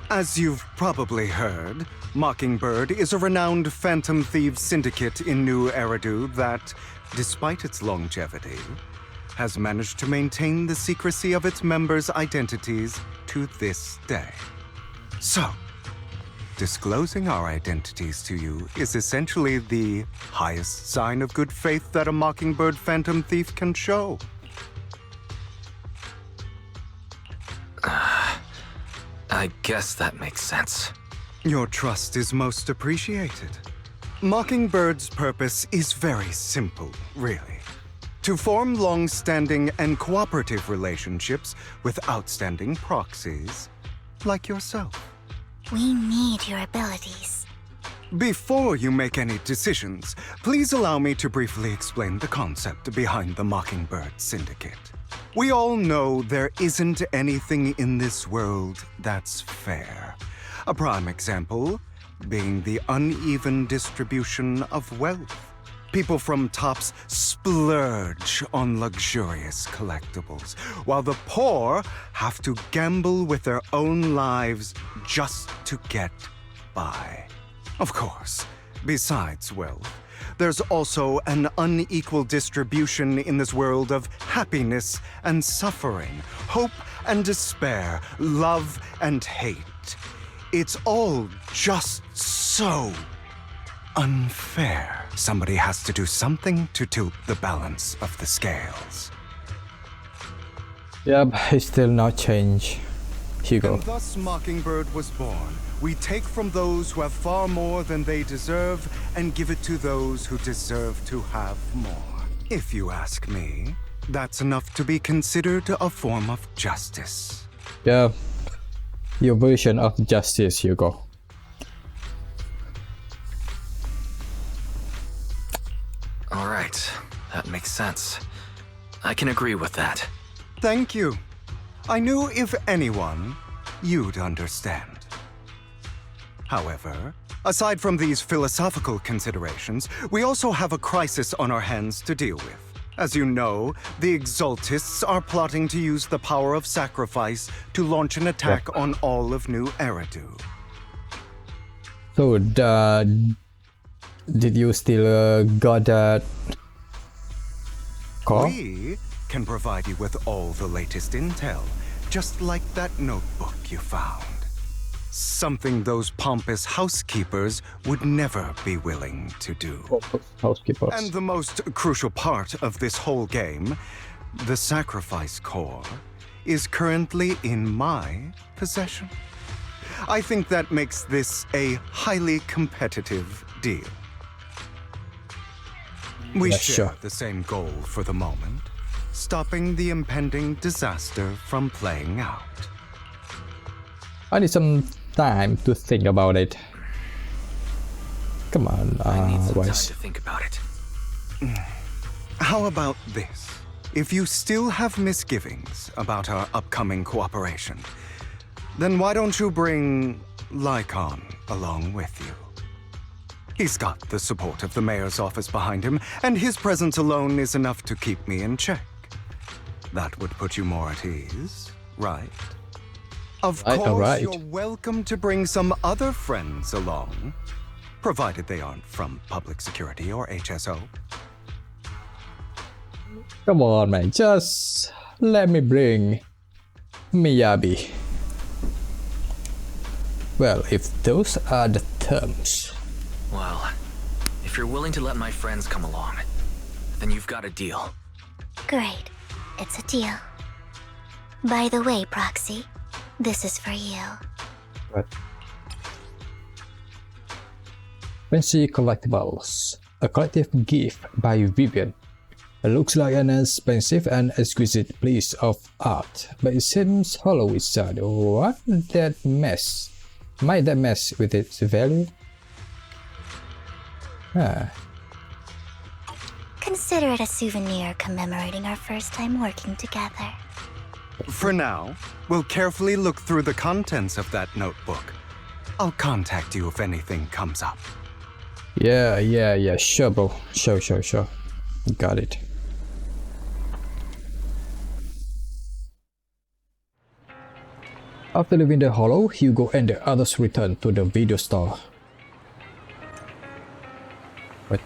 As you've probably heard, Mockingbird is a renowned Phantom Thieves syndicate in New Eridu that, despite its longevity, has managed to maintain the secrecy of its members' identities to this day. So, disclosing our identities to you is essentially the highest sign of good faith that a Mockingbird Phantom Thief can show. I guess that makes sense. Your trust is most appreciated. Mockingbird's purpose is very simple, really. To form long-standing and cooperative relationships with outstanding proxies like yourself. We need your abilities. Before you make any decisions, please allow me to briefly explain the concept behind the Mockingbird Syndicate. We all know there isn't anything in this world that's fair. A prime example being the uneven distribution of wealth. People from tops splurge on luxurious collectibles, while the poor have to gamble with their own lives just to get by. Of course, besides wealth, there's also an unequal distribution in this world of happiness and suffering, hope and despair, love and hate. It's all just so unfair. Somebody has to do something to tilt the balance of the scales. Yep, it's still not changed. Hugo. And thus Mockingbird was born. We take from those who have far more than they deserve and give it to those who deserve to have more. If you ask me, that's enough to be considered a form of justice. Yeah, your version of justice, Hugo. All right, that makes sense. I can agree with that. Thank you. I knew if anyone, you'd understand. However, aside from these philosophical considerations, we also have a crisis on our hands to deal with. As you know, the Exaltists are plotting to use the power of sacrifice to launch an attack on all of New Eridu. So, did you still got that call? We can provide you with all the latest intel, just like that notebook you found. something those pompous housekeepers would never be willing to do. Housekeepers. And the most crucial part of this whole game, the sacrifice core, is currently in my possession. I think that makes this a highly competitive deal. We share the same goal for the moment, stopping the impending disaster from playing out. I need some time to think about it. Come on, I need some time Wise. to think about it. How about this? If you still have misgivings about our upcoming cooperation, then why don't you bring Lycon along with you? He's got the support of the mayor's office behind him, and his presence alone is enough to keep me in check. That would put you more at ease, right? Of course, you're welcome to bring some other friends along, provided they aren't from public security or HSO. Come on, man. Just let me bring Miyabi. Well, if those are the terms. Well, if you're willing to let my friends come along, then you've got a deal. Great. It's a deal. By the way, Proxy, this is for you. What? Fancy Collectibles. A collective gift by Vivian. It looks like an expensive and exquisite piece of art, but it seems hollow inside. What that mess? Might that mess with its value? Consider it a souvenir commemorating our first time working together. For now, we'll carefully look through the contents of that notebook. I'll contact you if anything comes up. Yeah, sure, bro. Sure. Got it. After leaving the hollow, Hugo and the others return to the video store. What?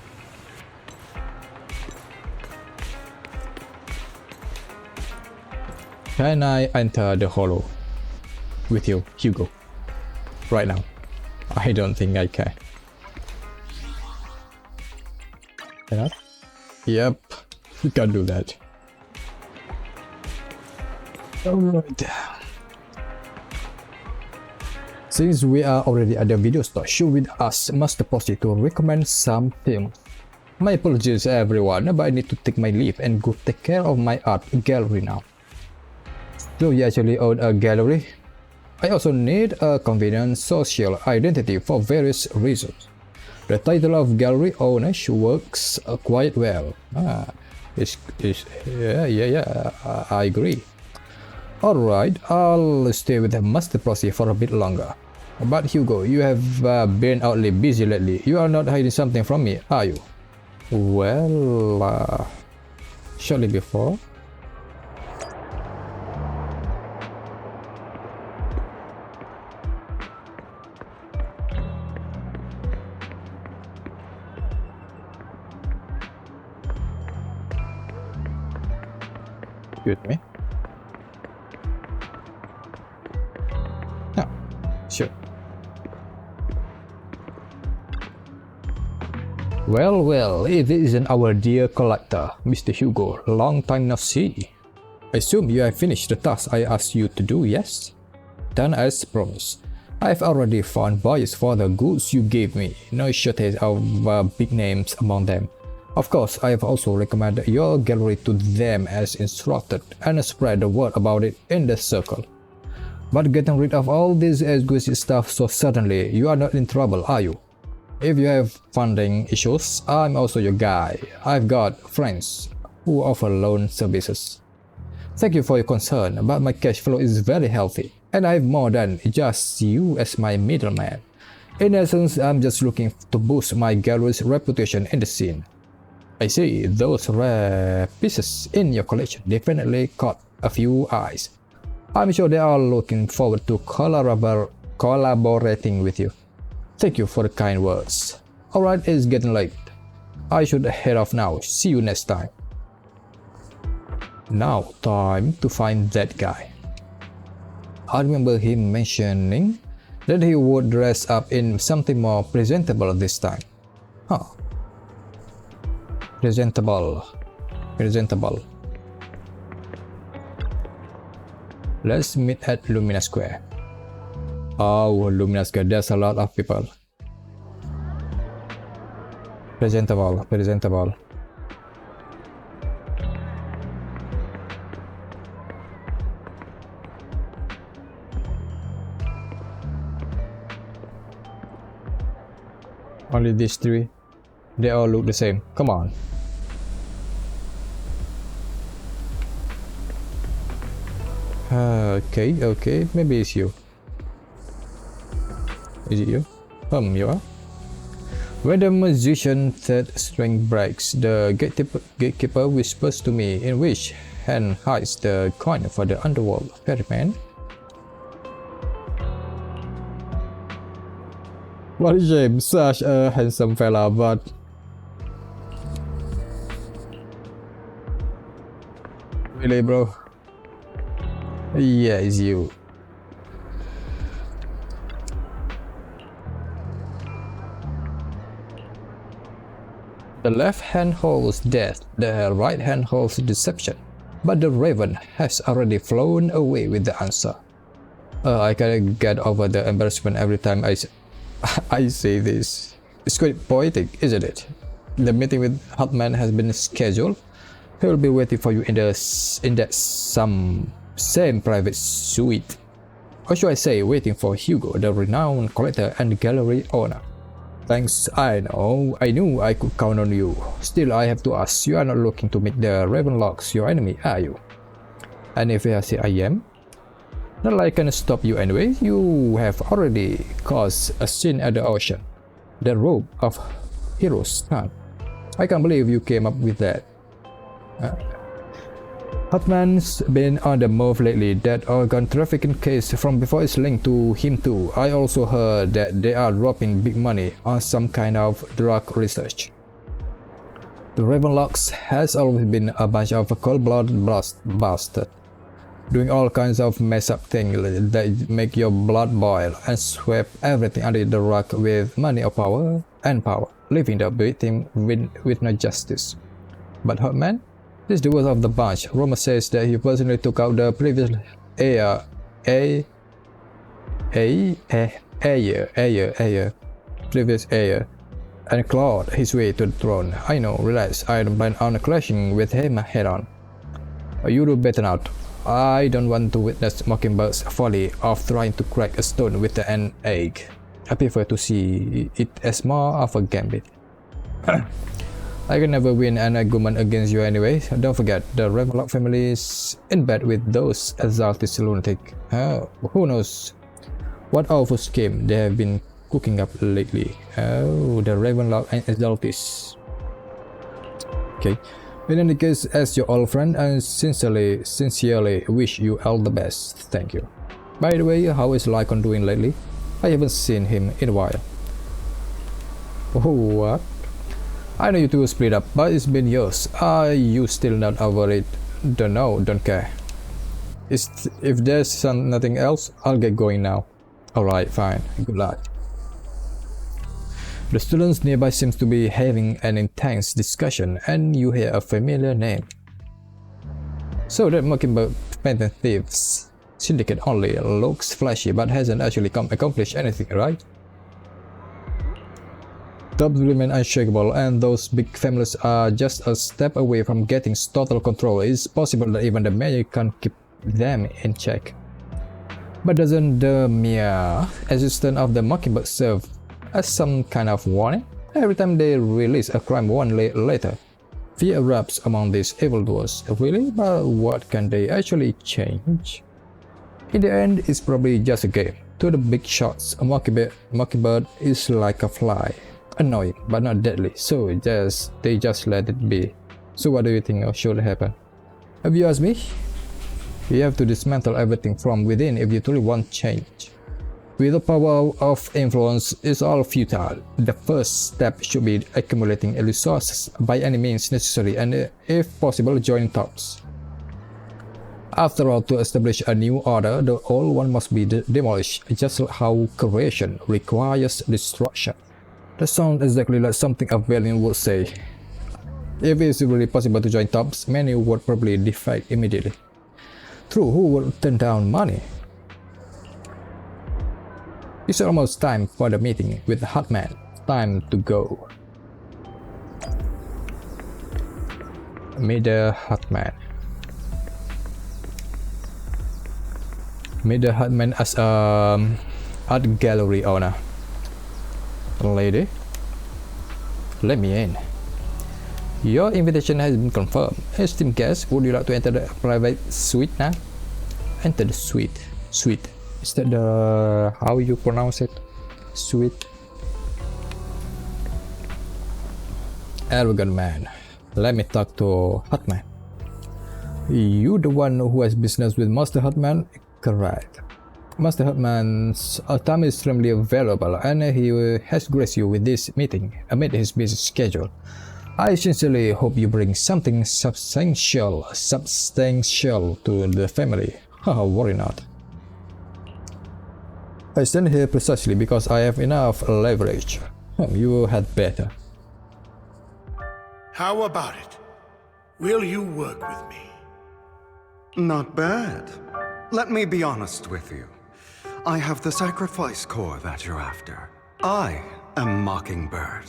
Can I enter the hollow with you, Hugo? Right now? I don't think I can. Cannot? Yep, you can't do that. Alright. Since we are already at the video store, should we ask Master Posy to recommend some films? My apologies everyone, but I need to take my leave and go take care of my art gallery now. So you actually own a gallery? I also need a convenient social identity for various reasons. The title of gallery owner works quite well. I agree. Alright, I'll stay with Master Posy for a bit longer. But Hugo, you have been oddly busy lately. You are not hiding something from me, are you? Well, shortly before. Excuse me. No, sure. Well, it isn't our dear collector, Mr. Hugo. Long time no see. I assume you have finished the task I asked you to do, yes? Done as promised. I've already found buyers for the goods you gave me. No shortage of big names among them. Of course, I have also recommended your gallery to them as instructed and spread the word about it in the circle. But getting rid of all this exquisite stuff so suddenly, you are not in trouble, are you? If you have funding issues, I'm also your guy. I've got friends who offer loan services. Thank you for your concern, but my cash flow is very healthy, and I have more than just you as my middleman. In essence, I'm just looking to boost my gallery's reputation in the scene. I see those rare pieces in your collection definitely caught a few eyes. I'm sure they are looking forward to collaborating with you. Thank you for the kind words. Alright, it's getting late. I should head off now. See you next time. Now, time to find that guy. I remember him mentioning that he would dress up in something more presentable this time. Huh. Presentable. Let's meet at Lumina Square. Oh, Lumina Square, there's a lot of people. Presentable. Only these three? They all look the same. Come on. Okay, maybe it's you. Is it you? You are? When the musician third string breaks, the gatekeeper whispers to me in which hand hides the coin for the underworld ferryman. What a shame, such a handsome fella, but really, bro? Yeah, it's you. The left hand holds death, the right hand holds deception, but the raven has already flown away with the answer. I can't get over the embarrassment every time I say this. It's quite poetic, isn't it? The meeting with Hartman has been scheduled. He will be waiting for you in that same private suite. Or should I say, waiting for Hugo, the renowned collector and gallery owner. Thanks, I knew I could count on you. Still, I have to ask, you are not looking to make the Ravenlocks your enemy, are you? And if I say I am, not like I can stop you anyway. You have already caused a scene at the ocean. The robe of heroes' tongue. I can't believe you came up with that. Hartman's been on the move lately. That organ trafficking case from before is linked to him too. I also heard that they are dropping big money on some kind of drug research. The Ravenlocks has always been a bunch of cold-blooded bastards, doing all kinds of messed up things that make your blood boil and sweep everything under the rug with money or power, leaving the victim with no justice. But Hartman? This is the worst of the bunch. Rumor says that he personally took out the previous heir and clawed his way to the throne. I know, relax, I don't plan on clashing with him head on. You do better not. I don't want to witness Mockingbird's folly of trying to crack a stone with an egg. I prefer to see it as more of a gambit. I can never win an argument against you anyway. Don't forget, the Ravenlock family is in bed with those exalted lunatics. Who knows what awful scheme they have been cooking up lately. Oh, the Ravenlock and exalties. Okay. In any case, as your old friend, I sincerely wish you all the best. Thank you. By the way, how is Lycon doing lately? I haven't seen him in a while. Oh, what? I know you two split up, but it's been years. Are you still not over it? Don't know, don't care. If there's nothing else, I'll get going now. Alright, fine. Good luck. The students nearby seems to be having an intense discussion, and you hear a familiar name. So that Mockingbird Patent Thieves Syndicate only looks flashy, but hasn't actually accomplished anything, right? Tops remain unshakable, and those big families are just a step away from getting total control. It's possible that even the mayor can't keep them in check. But doesn't the mere existence of the Mockingbird serve as some kind of warning? Every time they release a crime one later, fear erupts among these evildoers. Really? But what can they actually change? In the end, it's probably just a game. To the big shots, a Mockingbird is like a fly. Annoying, but not deadly, so they just let it be. So what do you think should happen? If you ask me, you have to dismantle everything from within if you truly want change. With the power of influence, it's all futile. The first step should be accumulating resources by any means necessary, and if possible, joining talks. After all, to establish a new order, the old one must be demolished, just like how creation requires destruction. That sounds exactly like something a Valiant would say. If it's really possible to join TOPS, many would probably defect immediately. True, who would turn down money? It's almost time for the meeting with the Hotman. Time to go. Meet the Hotman. Meet the Hotman as art gallery owner. Lady, let me in. Your invitation has been confirmed. Esteemed guest, would you like to enter the private suite now? Enter the suite. Suite. Is that the how you pronounce it? Suite. Arrogant man. Let me talk to Hotman. You the one who has business with Master Hotman? Correct. Master Hotman's time is extremely available and he has graced you with this meeting amid his busy schedule. I sincerely hope you bring something substantial to the family. Worry not. I stand here precisely because I have enough leverage. You had better. How about it? Will you work with me? Not bad. Let me be honest with you. I have the sacrifice core that you're after. I am Mockingbird.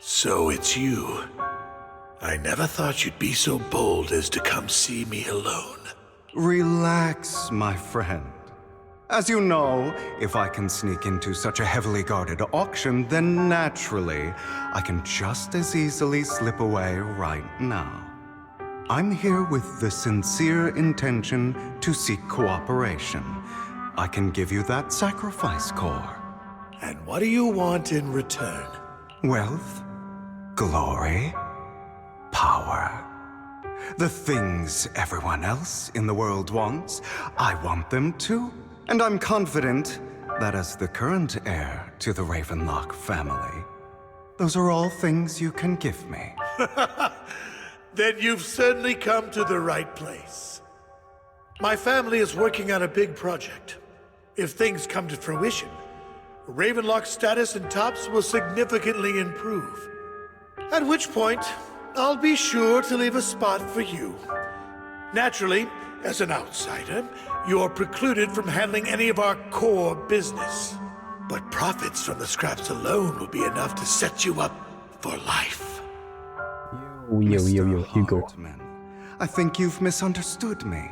So it's you. I never thought you'd be so bold as to come see me alone. Relax, my friend. As you know, if I can sneak into such a heavily guarded auction, then naturally, I can just as easily slip away right now. I'm here with the sincere intention to seek cooperation. I can give you that sacrifice core. And what do you want in return? Wealth, glory, power. The things everyone else in the world wants, I want them too. And I'm confident that as the current heir to the Ravenlock family, those are all things you can give me. Then you've certainly come to the right place. My family is working on a big project. If things come to fruition, Ravenlock's status in TOPS will significantly improve. At which point, I'll be sure to leave a spot for you. Naturally, as an outsider, you're precluded from handling any of our core business. But profits from the scraps alone will be enough to set you up for life. You go. I think you've misunderstood me.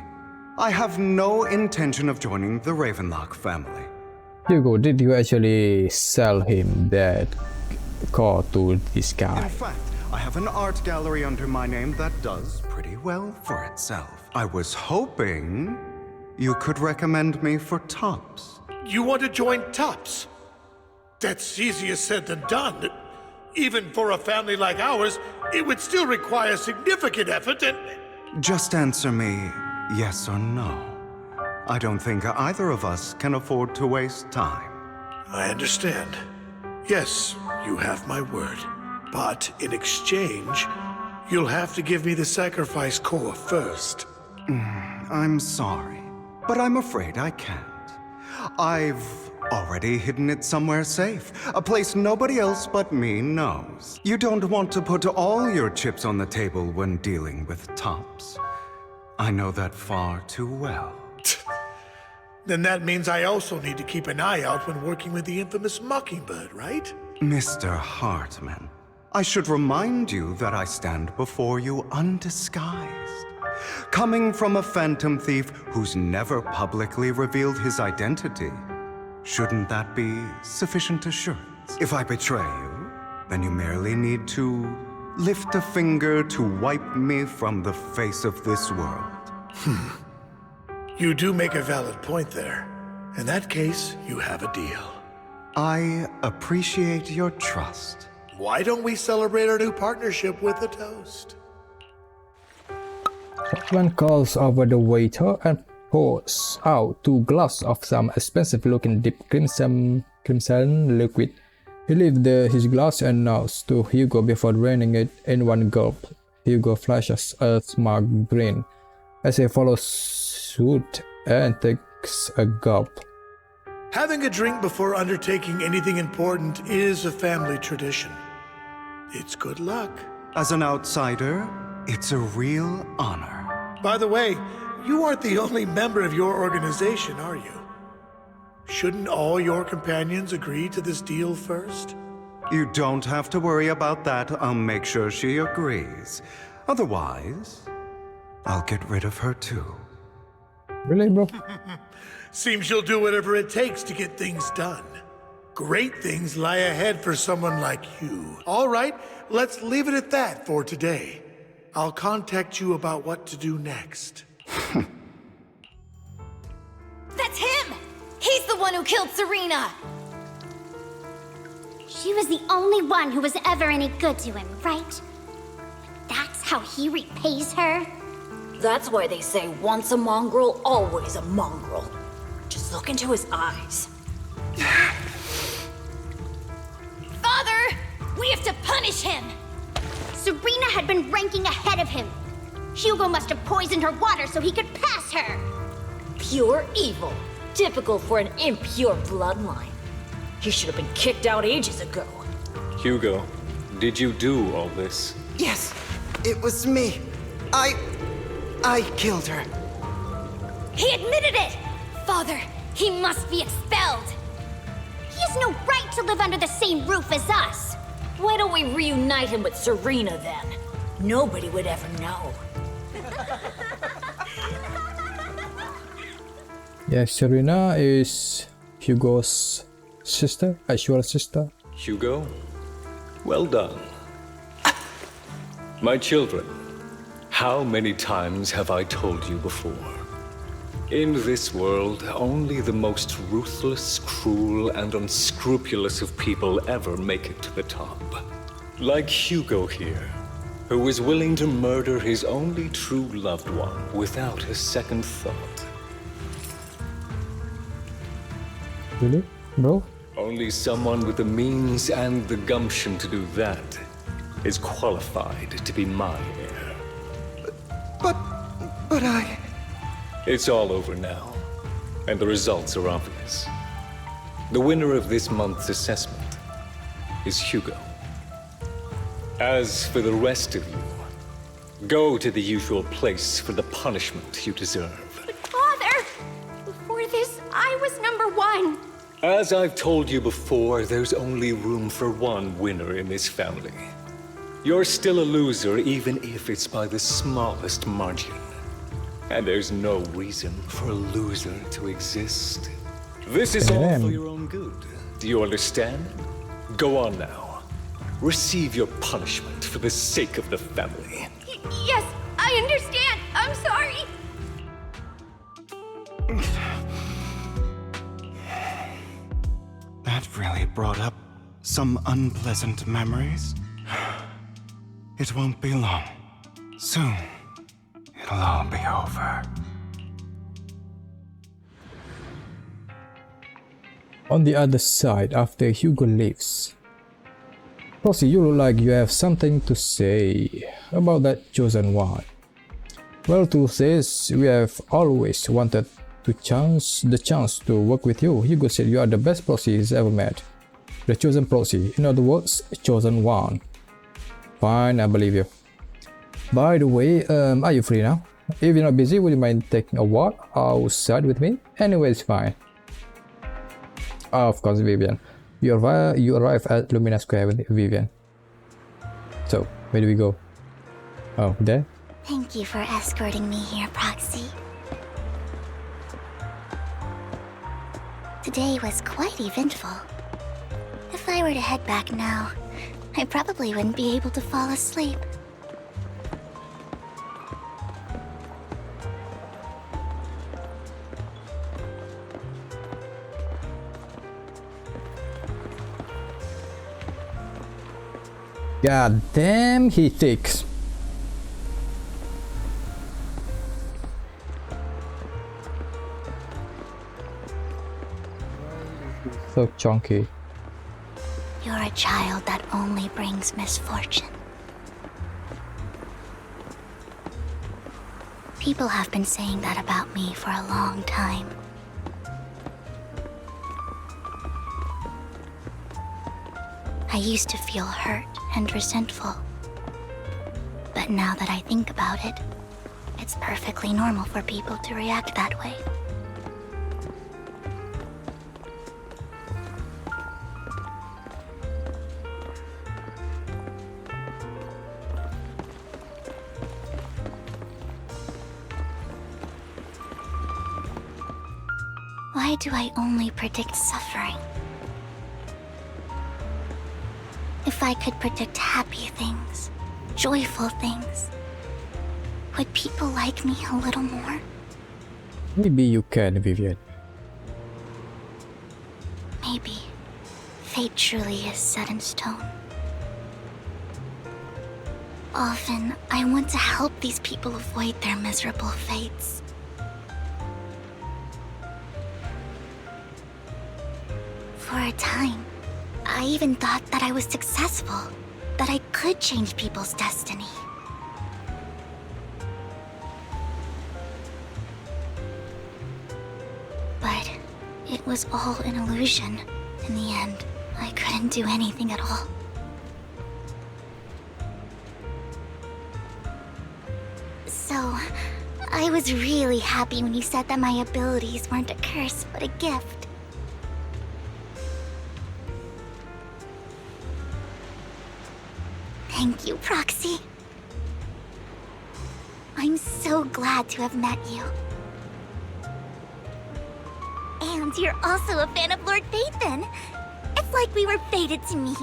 I have no intention of joining the Ravenlock family. Hugo, did you actually sell him that car to this guy? In fact, I have an art gallery under my name that does pretty well for itself. I was hoping you could recommend me for TOPS. You want to join TOPS? That's easier said than done. Even for a family like ours, it would still require significant effort and... Just answer me yes or no. I don't think either of us can afford to waste time. I understand. Yes, you have my word. But in exchange, you'll have to give me the sacrifice core first. I'm sorry, but I'm afraid I can't. I've already hidden it somewhere safe, a place nobody else but me knows. You don't want to put all your chips on the table when dealing with TOPS. I know that far too well. Then that means I also need to keep an eye out when working with the infamous Mockingbird, right? Mr. Hartman, I should remind you that I stand before you undisguised. Coming from a phantom thief who's never publicly revealed his identity, shouldn't that be sufficient assurance? If I betray you, then you merely need to lift a finger to wipe me from the face of this world. You do make a valid point there. In that case, you have a deal. I appreciate your trust. Why don't we celebrate our new partnership with a toast? Someone calls over the waiter and pours out 2 glasses of some expensive-looking deep crimson liquid. He lifts his glass and nods to Hugo before draining it in one gulp. Hugo flashes a smug grin as he follows suit and takes a gulp. Having a drink before undertaking anything important is a family tradition. It's good luck. As an outsider, it's a real honor. By the way, you aren't the only member of your organization, are you? Shouldn't all your companions agree to this deal first? You don't have to worry about that. I'll make sure she agrees. Otherwise, I'll get rid of her too. Really, bro? Seems you'll do whatever it takes to get things done. Great things lie ahead for someone like you. All right, let's leave it at that for today. I'll contact you about what to do next. That's him! He's the one who killed Serena! She was the only one who was ever any good to him, right? That's how he repays her? That's why they say once a mongrel, always a mongrel. Just look into his eyes. Father! We have to punish him! Serena had been ranking ahead of him. Hugo must have poisoned her water so he could pass her. Pure evil. Typical for an impure bloodline. He should have been kicked out ages ago. Hugo, did you do all this? Yes, it was me. I killed her. He admitted it! Father, he must be expelled. He has no right to live under the same roof as us. Why don't we reunite him with Serena then? Nobody would ever know. Yeah, Serena is Hugo's sister, actual sister. Hugo, well done. My children, how many times have I told you before? In this world, only the most ruthless, cruel, and unscrupulous of people ever make it to the top. Like Hugo here, who was willing to murder his only true loved one without a second thought. Really, bro? Only someone with the means and the gumption to do that is qualified to be my heir. But I... It's all over now, and the results are obvious. The winner of this month's assessment is Hugo. As for the rest of you, go to the usual place for the punishment you deserve. But Father, before this, I was number one. As I've told you before, there's only room for one winner in this family. You're still a loser, even if it's by the smallest margin. And there's no reason for a loser to exist. This is all for your own good. Do you understand? Go on now. Receive your punishment for the sake of the family. Yes, I understand. I'm sorry. That really brought up some unpleasant memories. It won't be long. Soon, it'll all be over. On the other side, after Hugo leaves, Rosie, you look like you have something to say about that chosen one. Well, truth is, we have always wanted the chance to work with you. Hugo said you are the best proxy he's ever met. The chosen proxy, in other words, chosen one. Fine, I believe you. By the way, are you free now? If you're not busy, would you mind taking a walk outside with me? Anyway, it's fine. Of course, Vivian. You arrive at Lumina Square with Vivian. So, where do we go? Oh, there? Thank you for escorting me here, Proxy. Today was quite eventful. If I were to head back now, I probably wouldn't be able to fall asleep. God damn, he takes. So chunky. You're a child that only brings misfortune. People have been saying that about me for a long time. I used to feel hurt and resentful. But now that I think about it, it's perfectly normal for people to react that way. Why do I only predict suffering? If I could predict happy things, joyful things, would people like me a little more? Maybe you can, Vivian. Maybe fate truly is set in stone. Often, I want to help these people avoid their miserable fates. For a time, I even thought that I was successful, that I could change people's destiny. But it was all an illusion. In the end, I couldn't do anything at all. So, I was really happy when you said that my abilities weren't a curse, but a gift. Thank you, Proxy. I'm so glad to have met you. And you're also a fan of Lord Phaethon. It's like we were fated to meet.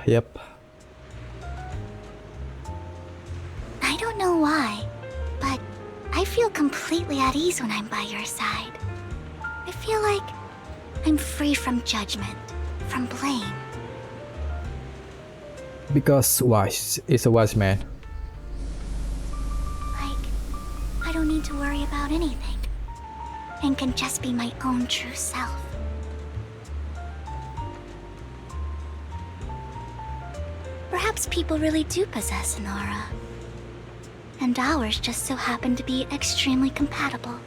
Yep. I don't know why, but I feel completely at ease when I'm by your side. I feel like I'm free from judgment, from blame. Because wise is a wise man. Like, I don't need to worry about anything, and can just be my own true self. Perhaps people really do possess an aura, and ours just so happen to be extremely compatible.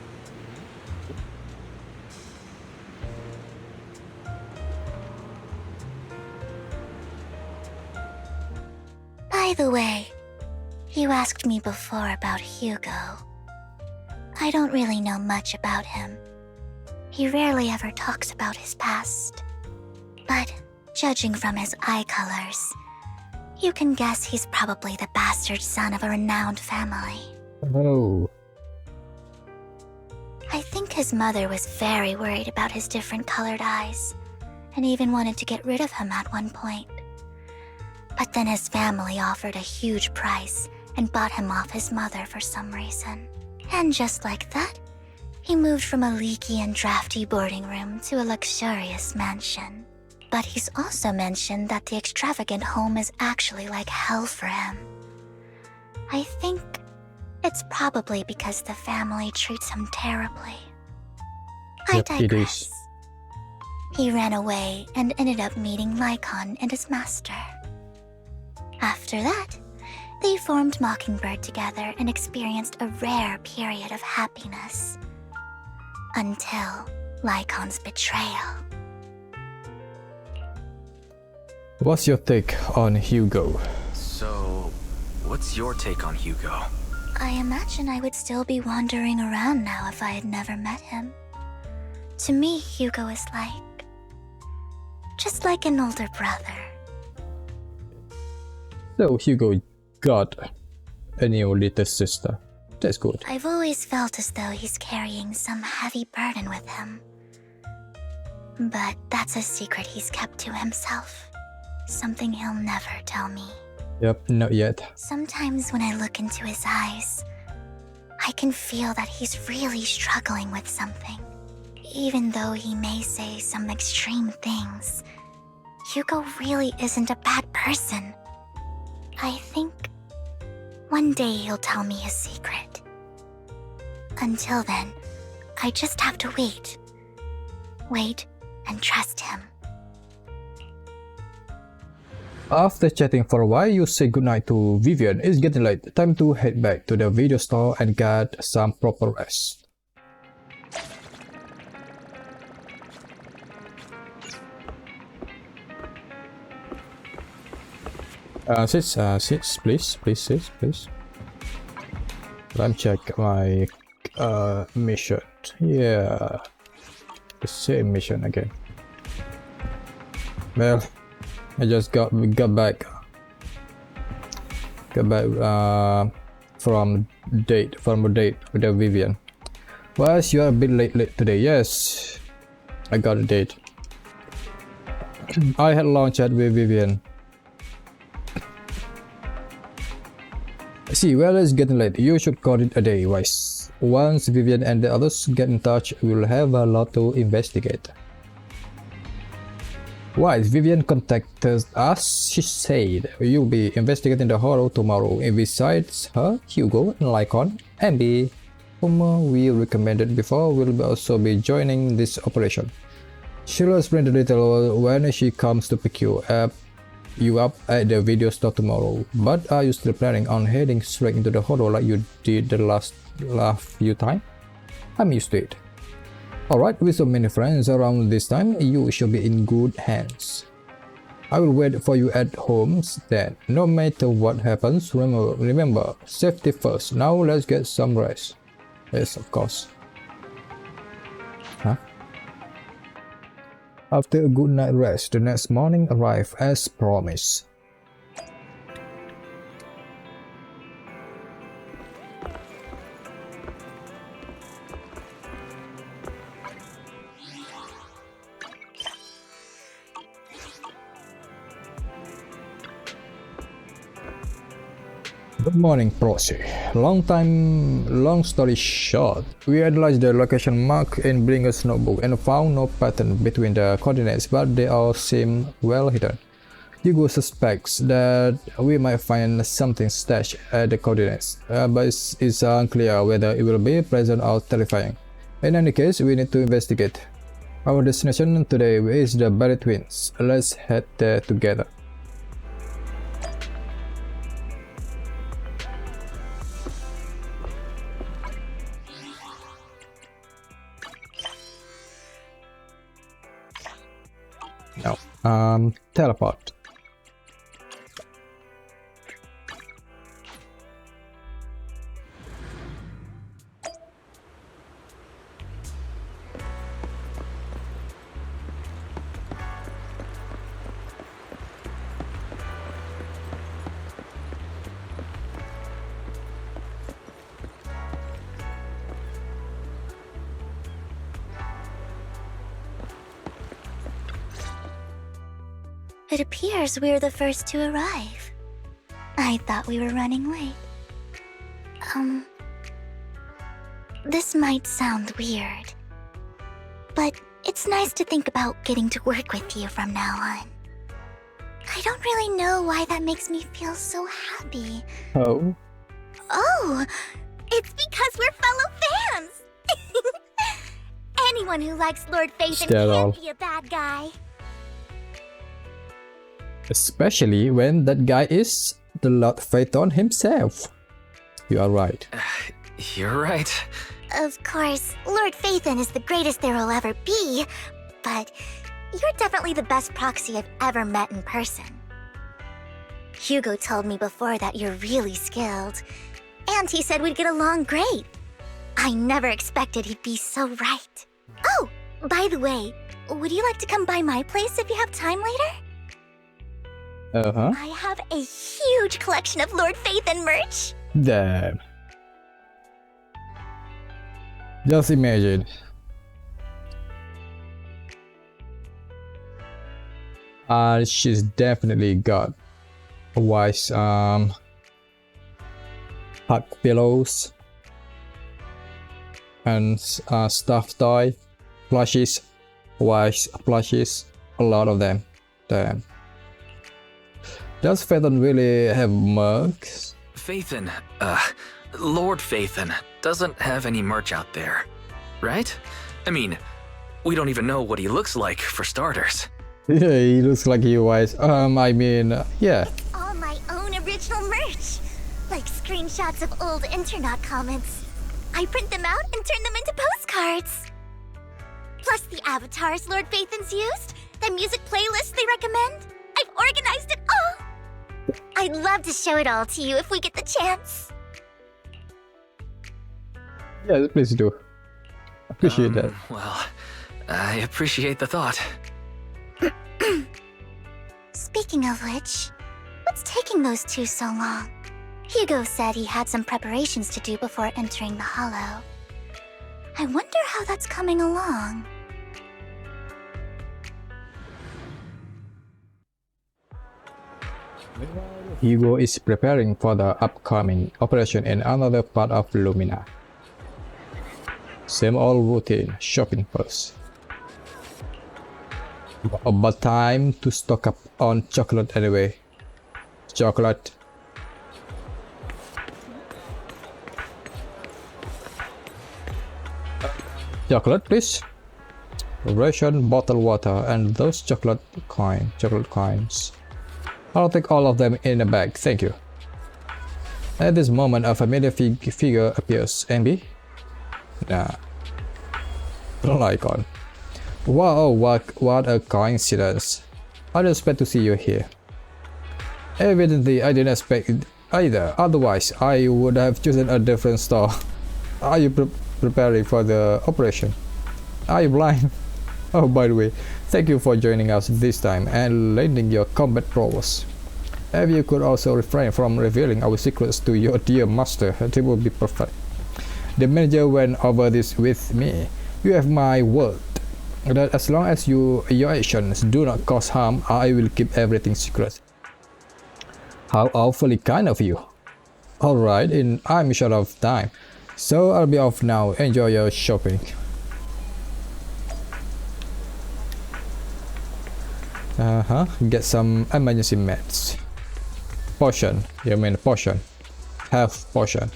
By the way, you asked me before about Hugo. I don't really know much about him. He rarely ever talks about his past. But judging from his eye colors, you can guess he's probably the bastard son of a renowned family. Oh. I think his mother was very worried about his different colored eyes, and even wanted to get rid of him at one point. But then his family offered a huge price and bought him off his mother for some reason. And just like that, he moved from a leaky and drafty boarding room to a luxurious mansion. But he's also mentioned that the extravagant home is actually like hell for him. I think it's probably because the family treats him terribly. I digress. He ran away and ended up meeting Lycon and his master. After that, they formed Mockingbird together and experienced a rare period of happiness. Until Lycon's betrayal. What's your take on Hugo? So, what's your take on Hugo? I imagine I would still be wandering around now if I had never met him. To me, Hugo is just like an older brother. So Hugo got a new little sister. That's good. I've always felt as though he's carrying some heavy burden with him. But that's a secret he's kept to himself. Something he'll never tell me. Yep, not yet. Sometimes when I look into his eyes, I can feel that he's really struggling with something. Even though he may say some extreme things, Hugo really isn't a bad person. I think one day he'll tell me his secret. Until then, I just have to wait. Wait and trust him. After chatting for a while, you say goodnight to Vivian. It's getting late. Time to head back to the video store and get some proper rest. Sis, please. Let me check my mission. Yeah, the same mission again. Well, I just got back from a date with the Vivian. Well, you are a bit late today. Yes, I got a date. I had long chat with Vivian. See, well, it's getting late. You should call it a day, Wise. Once Vivian and the others get in touch, we'll have a lot to investigate. Wise, Vivian contacted us. She said you'll be investigating the horror tomorrow. And besides her, Hugo, Lycon, Ambi, whom we recommended before, will also be joining this operation. She'll explain the detail when she comes to pick you up at the video store tomorrow. But are you still planning on heading straight into the horror like you did the last few times? I'm used to it. Alright, with so many friends around this time, you should be in good hands. I will wait for you at home then. No matter what happens, remember, safety first. Now let's get some rest. Yes, of course. Huh? After a good night rest, the next morning arrived as promised. Good morning, Proxy. Long story short, we analyzed the location mark in Blinger's notebook and found no pattern between the coordinates, but they all seem well hidden. Hugo suspects that we might find something stashed at the coordinates, but it's unclear whether it will be pleasant or terrifying. In any case, we need to investigate. Our destination today is the Barry Twins. Let's head there together. No. Teleport. It appears we're the first to arrive. I thought we were running late. This might sound weird, but it's nice to think about getting to work with you from now on. I don't really know why that makes me feel so happy. Oh? Oh, it's because we're fellow fans! Anyone who likes Lord Phaethon can't be a bad guy. Especially when that guy is the Lord Phaethon himself. You are right. You're right. Of course, Lord Phaethon is the greatest there will ever be, but you're definitely the best proxy I've ever met in person. Hugo told me before that you're really skilled, and he said we'd get along great. I never expected he'd be so right. Oh, by the way, would you like to come by my place if you have time later? I have a huge collection of Lord Phaethon merch. Damn. Just imagine. She's definitely got Wise hug pillows and stuffed toy plushies, Wise plushies, a lot of them. Damn. Does Phaethon really have mugs? Phaethon, Lord Phaethon doesn't have any merch out there, right? I mean, we don't even know what he looks like, for starters. Yeah, he looks like he was. I mean, yeah. All my own original merch, like screenshots of old internet comments. I print them out and turn them into postcards. Plus the avatars Lord Phaethon's used, the music playlists they recommend. I've organized it all. I'd love to show it all to you if we get the chance. Yes, please do. Appreciate that. Well, I appreciate the thought. Speaking of which, what's taking those two so long? Hugo said he had some preparations to do before entering the Hollow. I wonder how that's coming along. Hugo is preparing for the upcoming operation in another part of Lumina. Same old routine, shopping first. About time to stock up on chocolate anyway. Chocolate. Chocolate, please. Ration, bottled water, and those chocolate coins. I'll take all of them in a bag, thank you. At this moment, a familiar figure appears. Ambi? Nah. Icon. Wow, what a coincidence. I didn't expect to see you here. Evidently, I didn't expect it either. Otherwise, I would have chosen a different store. Are you preparing for the operation? Are you blind? Oh, by the way, thank you for joining us this time and lending your combat prowess. If you could also refrain from revealing our secrets to your dear master, it would be perfect. The manager went over this with me. You have my word that as long as your actions do not cause harm, I will keep everything secret. How awfully kind of you. Alright, I'm short of time, so I'll be off now. Enjoy your shopping. Get some emergency meds. Potion, you mean potion. Health potion.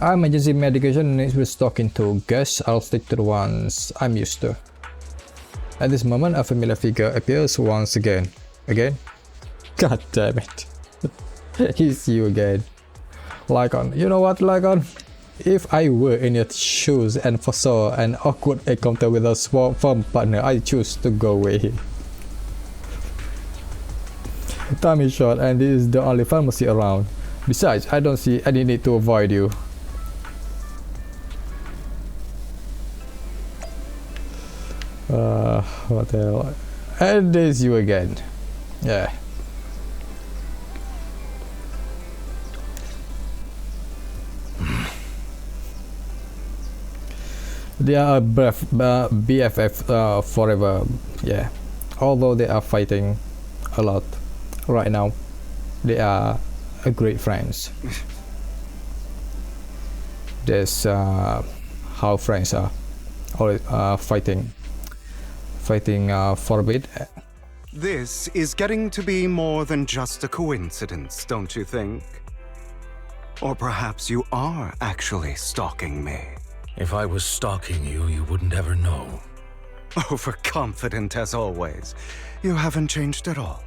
Emergency medication needs restocking too. Guess I'll stick to the ones I'm used to. At this moment, a familiar figure appears once again. Again? God damn it. It's you again. Lycon. You know what, Lycon? If I were in your shoes and foresaw an awkward encounter with a firm partner, I choose to go away. Time is short and this is the only pharmacy around. Besides, I don't see any need to avoid you. What the hell? And there's you again. Yeah. They are BFF forever. Yeah. Although they are fighting a lot right now, they are great friends. That's how friends are. Always fighting for a bit. This is getting to be more than just a coincidence, don't you think? Or perhaps you are actually stalking me. If I was stalking you, you wouldn't ever know. Overconfident as always. You haven't changed at all.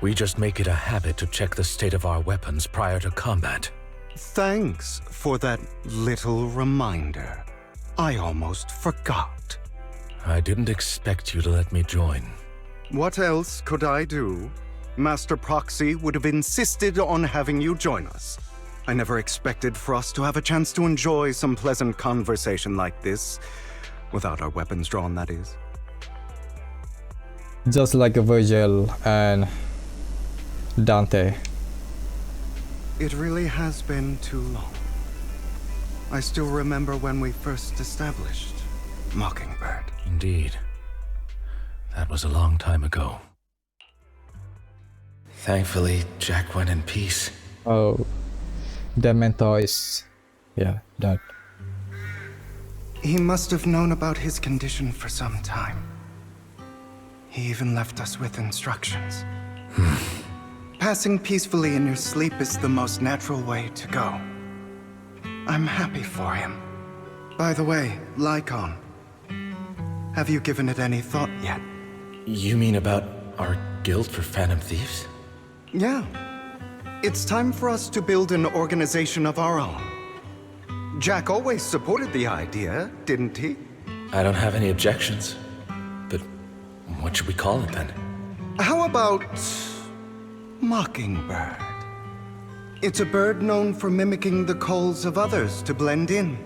We just make it a habit to check the state of our weapons prior to combat. Thanks for that little reminder. I almost forgot. I didn't expect you to let me join. What else could I do? Master Proxy would have insisted on having you join us. I never expected for us to have a chance to enjoy some pleasant conversation like this. Without our weapons drawn, that is. Just like Virgil and Dante. It really has been too long. I still remember when we first established Mockingbird. Indeed. That was a long time ago. Thankfully, Jack went in peace. Oh, the mentor is... yeah, that. He must have known about his condition for some time. He even left us with instructions. Passing peacefully in your sleep is the most natural way to go. I'm happy for him. By the way, Lycon, have you given it any thought yet? You mean about our guild for Phantom Thieves? Yeah. It's time for us to build an organization of our own. Jack always supported the idea, didn't he? I don't have any objections. But what should we call it then? How about Mockingbird? It's a bird known for mimicking the calls of others to blend in.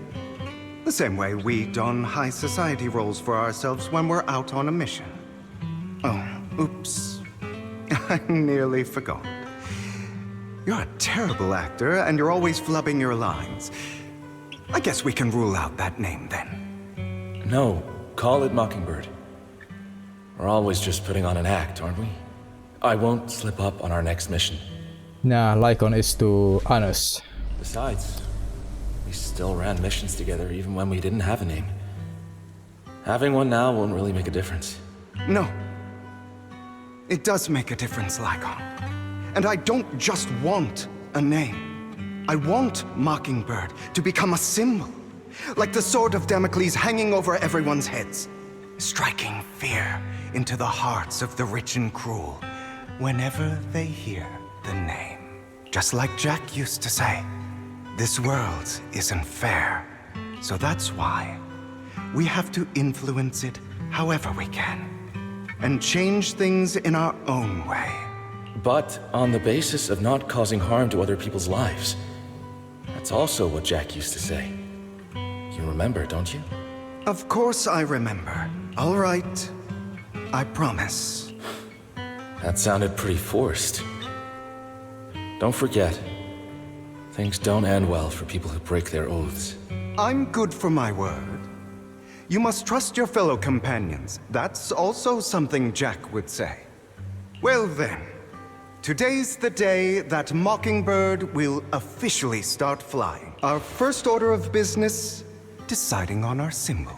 The same way we don high society roles for ourselves when we're out on a mission. Oh, oops. I nearly forgot. You're a terrible actor, and you're always flubbing your lines. I guess we can rule out that name then. No, call it Mockingbird. We're always just putting on an act, aren't we? I won't slip up on our next mission. Nah, Lycon is too honest. Besides, we still ran missions together even when we didn't have a name. Having one now won't really make a difference. No. It does make a difference, Lycon. And I don't just want a name. I want Mockingbird to become a symbol. Like the sword of Damocles hanging over everyone's heads. Striking fear into the hearts of the rich and cruel whenever they hear the name. Just like Jack used to say, this world isn't fair. So that's why we have to influence it however we can. And change things in our own way. But on the basis of not causing harm to other people's lives. That's also what Jack used to say. You remember, don't you? Of course I remember. All right. I promise. That sounded pretty forced. Don't forget, things don't end well for people who break their oaths. I'm good for my word. You must trust your fellow companions. That's also something Jack would say. Well then, today's the day that Mockingbird will officially start flying. Our first order of business, deciding on our symbol.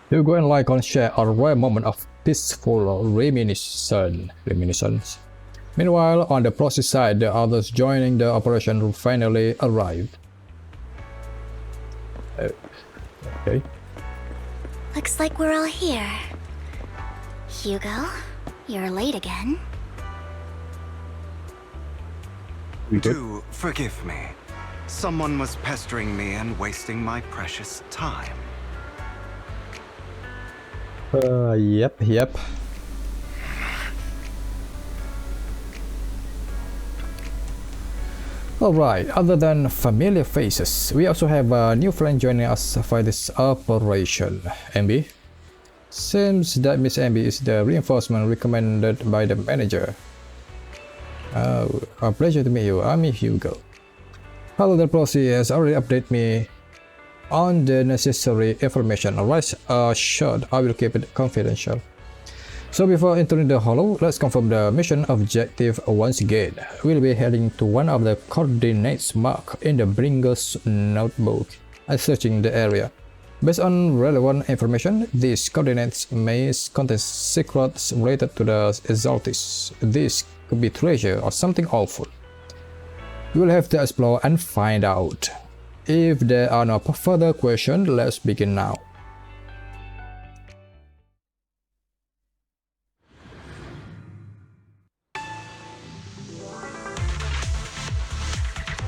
Hugo and Lycon share a rare moment of peaceful reminiscence. Meanwhile, on the process side, the others joining the operation finally arrived. Okay. Looks like we're all here. Hugo, you're late again. Do forgive me. Someone was pestering me and wasting my precious time. Yep. Alright, other than familiar faces, we also have a new friend joining us for this operation. MB? Seems that Miss MB is the reinforcement recommended by the manager. Oh, a pleasure to meet you. I'm Hugo. Hello, the Proxy has already updated me on the necessary information. Rest assured, I will keep it confidential. So before entering the hollow, let's confirm the mission objective once again. We'll be heading to one of the coordinates marked in the Bringer's notebook and searching the area. Based on relevant information, these coordinates may contain secrets related to the Exaltis. This could be treasure or something awful. We will have to explore and find out. If there are no further questions, let's begin now.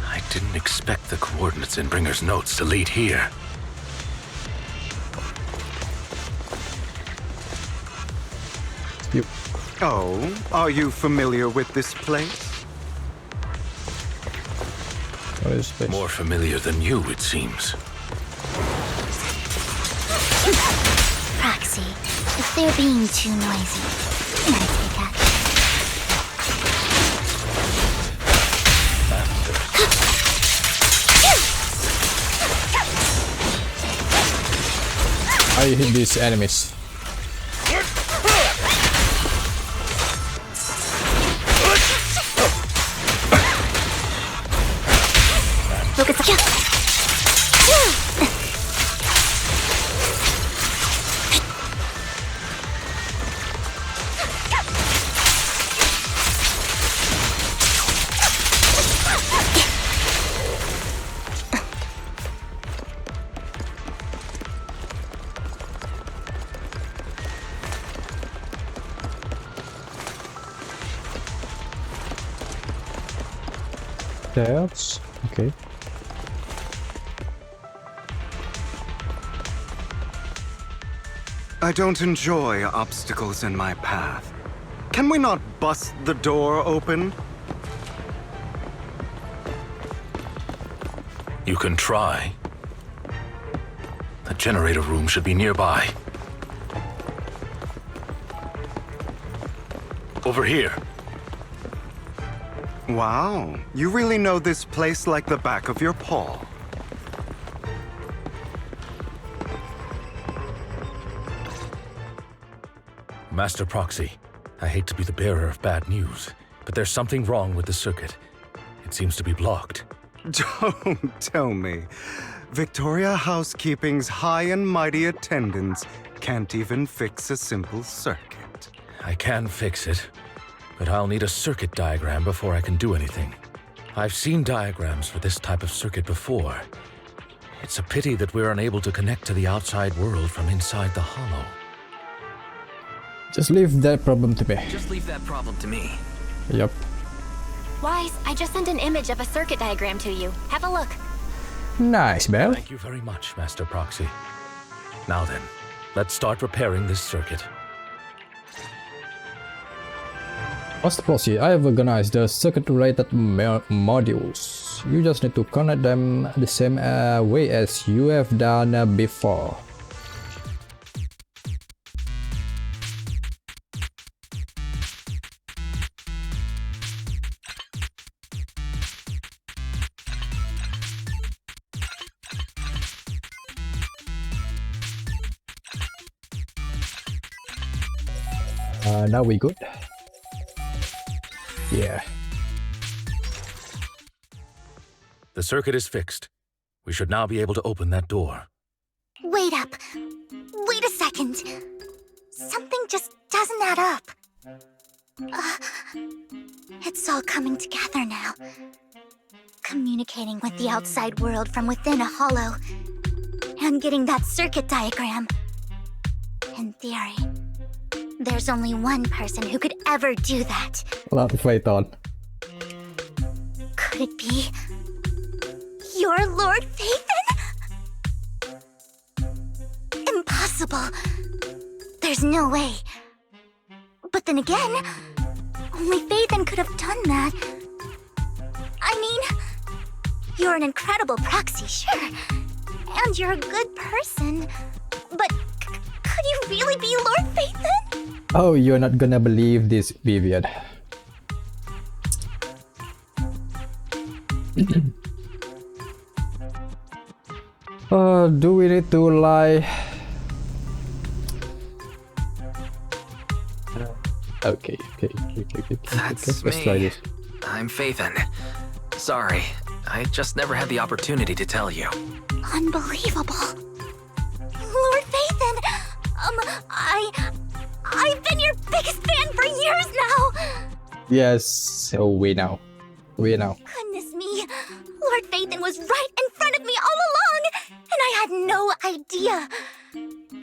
I didn't expect the coordinates in Bringer's notes to lead here. Oh, are you familiar with this place? What is this? More familiar than you, it seems. Proxy, if they're being too noisy, can I take action? I hit these enemies. Look at the kill. Stairs. Okay. I don't enjoy obstacles in my path. Can we not bust the door open? You can try. The generator room should be nearby. Over here. Wow, you really know this place like the back of your paw. Master Proxy, I hate to be the bearer of bad news, but there's something wrong with the circuit. It seems to be blocked. Don't tell me. Victoria Housekeeping's high and mighty attendants can't even fix a simple circuit. I can fix it, but I'll need a circuit diagram before I can do anything. I've seen diagrams for this type of circuit before. It's a pity that we're unable to connect to the outside world from inside the hollow. Just leave that problem to me. Just leave that problem to me. Yup. Wise, I just sent an image of a circuit diagram to you. Have a look. Nice, Belle. Thank you very much, Master Proxy. Now then, let's start repairing this circuit. Master Proxy, I have organized the circuit-related modules. You just need to connect them the same way as you have done before. Now we good? Yeah. The circuit is fixed. We should now be able to open that door. Wait up. Wait a second. Something just doesn't add up. It's all coming together now. Communicating with the outside world from within a hollow. And getting that circuit diagram. In theory, there's only one person who could ever do that. A lot to fight on. Could it be your Lord Phaethon? Impossible. There's no way. But then again, only Phaethon could have done that. I mean, you're an incredible proxy, sure. And you're a good person. But could you really be Lord Phaethon? Oh, you're not gonna believe this, Vivian. Do we need to lie? Okay. That's Let's try me. this. I'm Phaethon. Sorry, I just never had the opportunity to tell you. Unbelievable. Lord Phaethon! I've been your biggest fan for years now! Yes, oh, we know. Goodness me, Lord Phaethon was right in front of me all along, and I had no idea.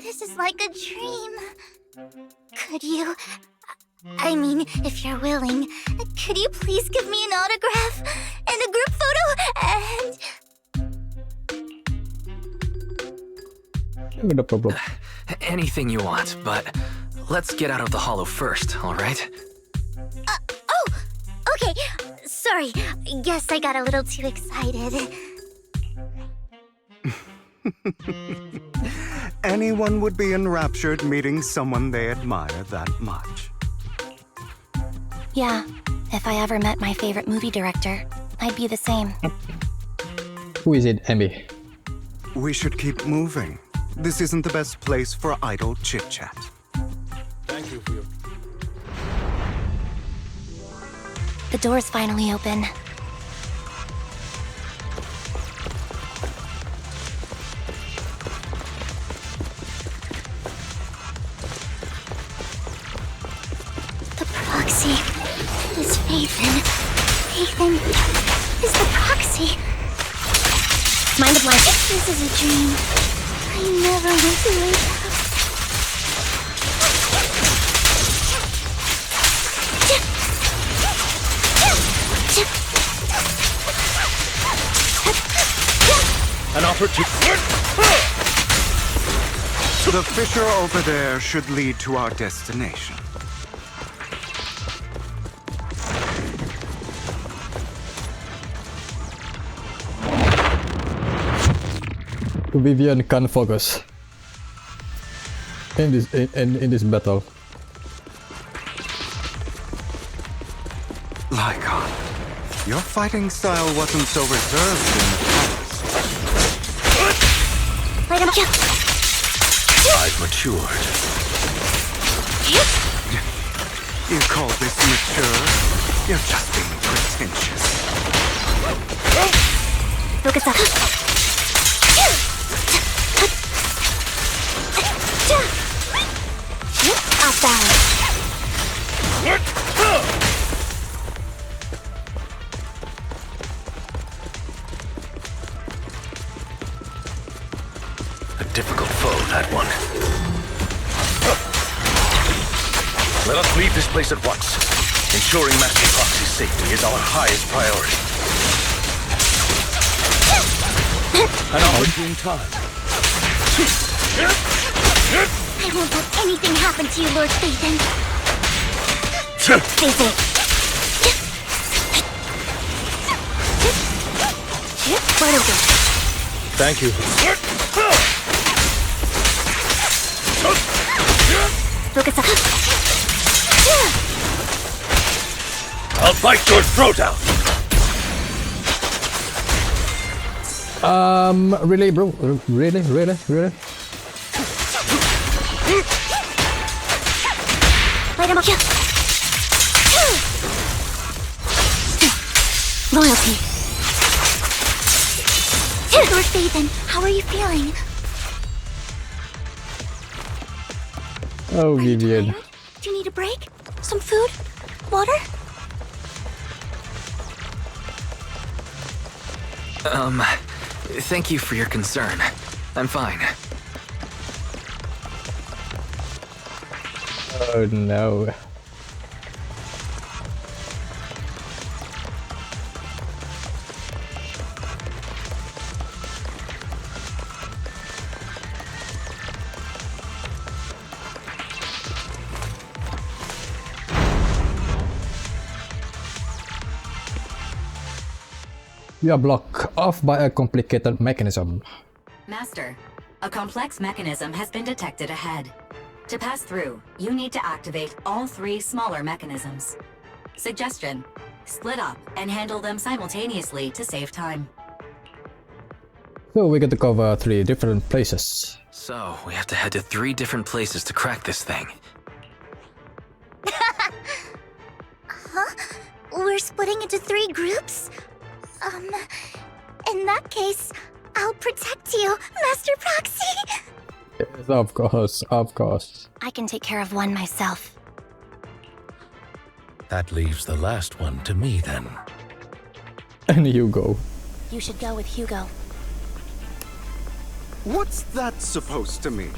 This is like a dream. Could you... I mean, if you're willing, could you please give me an autograph and a group photo, and... No problem. Anything you want, but let's get out of the hollow first, alright? Oh! Okay, sorry. Guess I got a little too excited. Anyone would be enraptured meeting someone they admire that much. Yeah, if I ever met my favorite movie director, I'd be the same. Who is it, Emmy? We should keep moving. This isn't the best place for idle chit-chat. Thank you for your... The door's finally open. The proxy is Phaethon. Phaethon is the proxy. Mind the blanket. This is a dream. I never want to wake up. The fissure over there should lead to our destination. Vivian can't focus in this battle. Lycon, your fighting style wasn't so reserved in the past. I've matured. You call this mature? You're just being pretentious. Focus up. Off balance. A difficult foe, that one. Let us leave this place at once. Ensuring Master Proxy's safety is our highest priority. An opportune time. I won't let anything happen to you, Lord Phaethon. Face it. Wide open. Thank you. Focus up. I'll bite your throat out. Really, bro? Really? Light him up. Loyalty. Lord Phaethon, how are you feeling? Oh, Vivian. Do you need a break? Some food? Water? Thank you for your concern. I'm fine. Oh no. You are blocked off by a complicated mechanism. Master, a complex mechanism has been detected ahead. To pass through, you need to activate all 3 smaller mechanisms. Suggestion: split up and handle them simultaneously to save time. So we get to cover 3 different places. So, we have to head to 3 different places to crack this thing. Huh? We're splitting into 3 groups? In that case, I'll protect you, Master Proxy! Yes, of course. I can take care of one myself. That leaves the last one to me, then. And Hugo. You should go with Hugo. What's that supposed to mean?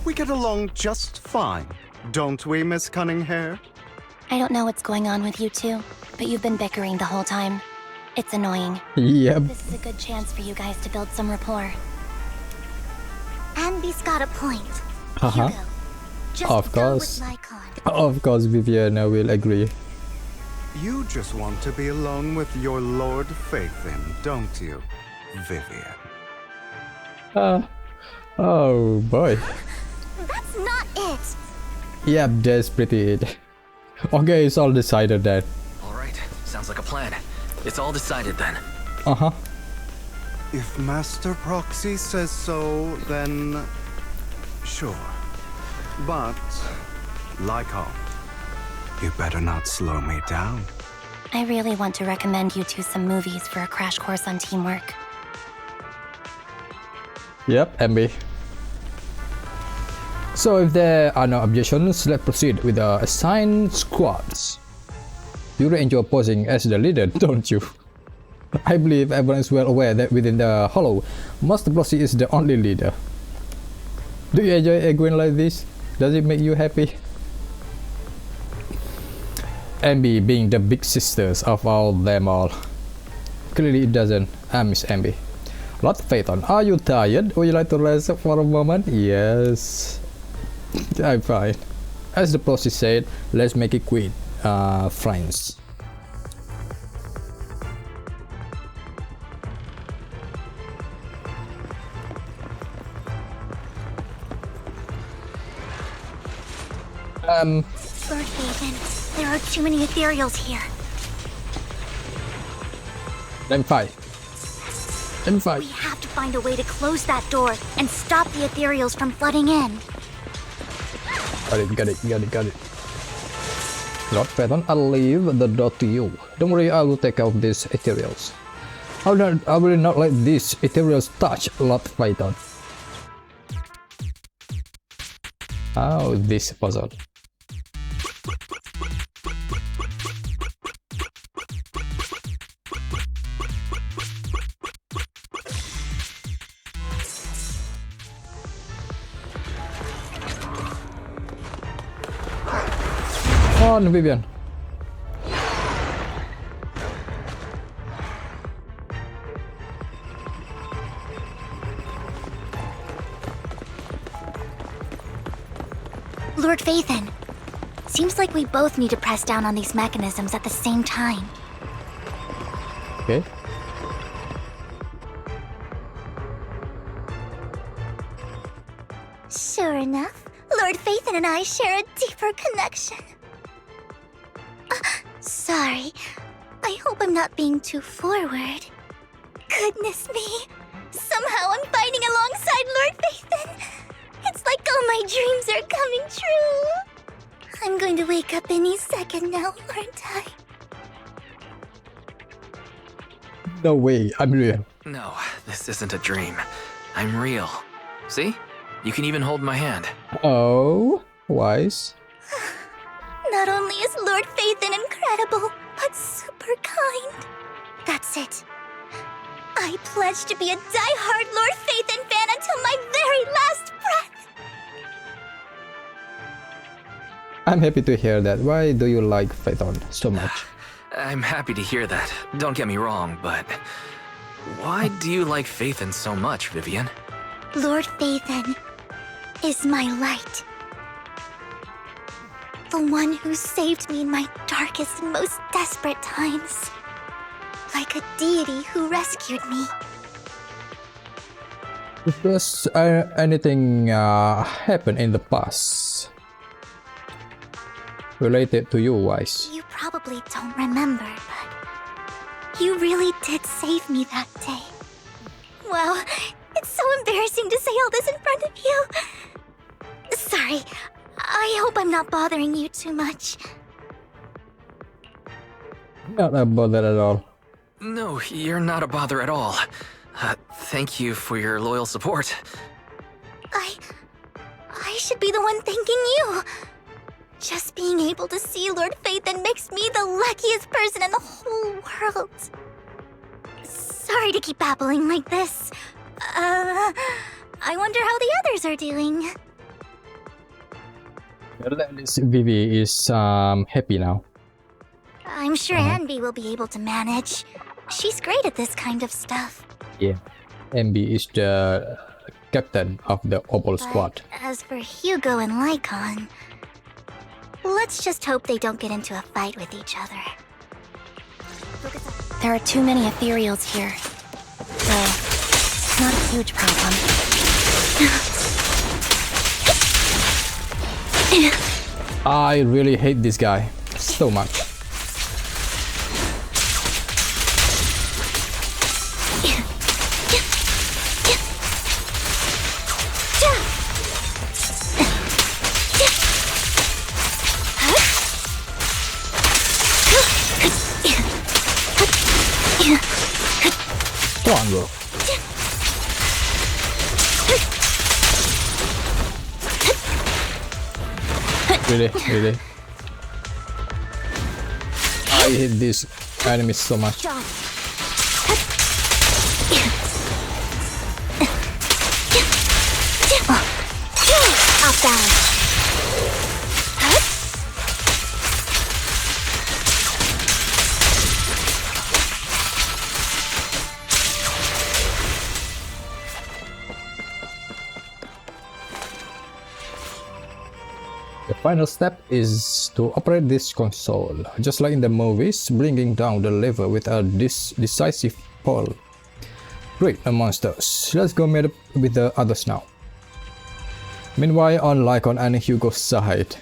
We get along just fine, don't we, Miss Cunninghair? I don't know what's going on with you two, but you've been bickering the whole time. It's annoying. Yep. This is a good chance for you guys to build some rapport. Andy's got a point. Hugo, just Of go course. with Lycon. Of course, Viviana will agree. You just want to be alone with your Lord Phaethon, don't you, Vivian? Oh boy. That's not it! Yep, that's pretty it. Okay, it's all decided then. Alright, sounds like a plan. It's all decided then. Uh-huh. If Master Proxy says so, then sure. But, Lycon, you better not slow me down. I really want to recommend you two some movies for a crash course on teamwork. Yep, MB. So if there are no objections, let's proceed with the assigned squads. You really enjoy posing as the leader, don't you? I believe everyone is well aware that within the Hollow, Master Proxy is the only leader. Do you enjoy Egwene like this? Does it make you happy? MB being the big sisters of all them all. Clearly it doesn't. I miss MB. Lord Phaeton, are you tired? Would you like to rest for a moment? Yes. I'm fine. As the process said, let's make it quick, friends. Lord Phaeton, there are too many ethereals here. Let me fight. We have to find a way to close that door and stop the ethereals from flooding in. Got it. Lord Phaeton, I'll leave the door to you. Don't worry, I will take care of these ethereals. I will not let these ethereals touch Lord Phaeton. Oh, this puzzle. Come on, Vivian. Lord Phaeton, seems like we both need to press down on these mechanisms at the same time. Okay. Sure enough, Lord Phaeton and I share a deeper connection. Sorry, I hope I'm not being too forward. Goodness me, somehow I'm fighting alongside Lord Phaeton. It's like all my dreams are coming true. I'm going to wake up any second now, aren't I? No way, I'm real. No, this isn't a dream. I'm real. See? You can even hold my hand. Oh, wise. Not only is Lord Phaeton incredible, but super kind. That's it. I pledge to be a die-hard Lord Phaeton fan until my very last breath. I'm happy to hear that. Why do you like Phaeton so much? I'm happy to hear that. Don't get me wrong, but why do you like Phaeton so much, Vivian? Lord Phaeton is my light. The one who saved me in my darkest and most desperate times. Like a deity who rescued me. Does anything happen in the past related to you, Wise? You probably don't remember, but you really did save me that day. Wow, it's so embarrassing to say all this in front of you. Sorry, I hope I'm not bothering you too much. Not a bother at all. No, you're not a bother at all. Thank you for your loyal support. I should be the one thanking you. Just being able to see Lord Phaeton makes me the luckiest person in the whole world. Sorry to keep babbling like this. I wonder how the others are doing. At least Vivi is happy now. I'm sure Anby will be able to manage. She's great at this kind of stuff. Yeah, MB is the captain of the Opal Squad. As for Hugo and Lycon, let's just hope they don't get into a fight with each other. There are too many ethereals here. So, it's not a huge problem. I really hate this guy so much. Come on, bro. Really? I hate these enemies so much. Off balance. final step is to operate this console, just like in the movies, bringing down the lever with a decisive pull. Great, monsters. Let's go meet up with the others now. Meanwhile, on Lycon and Hugo's side.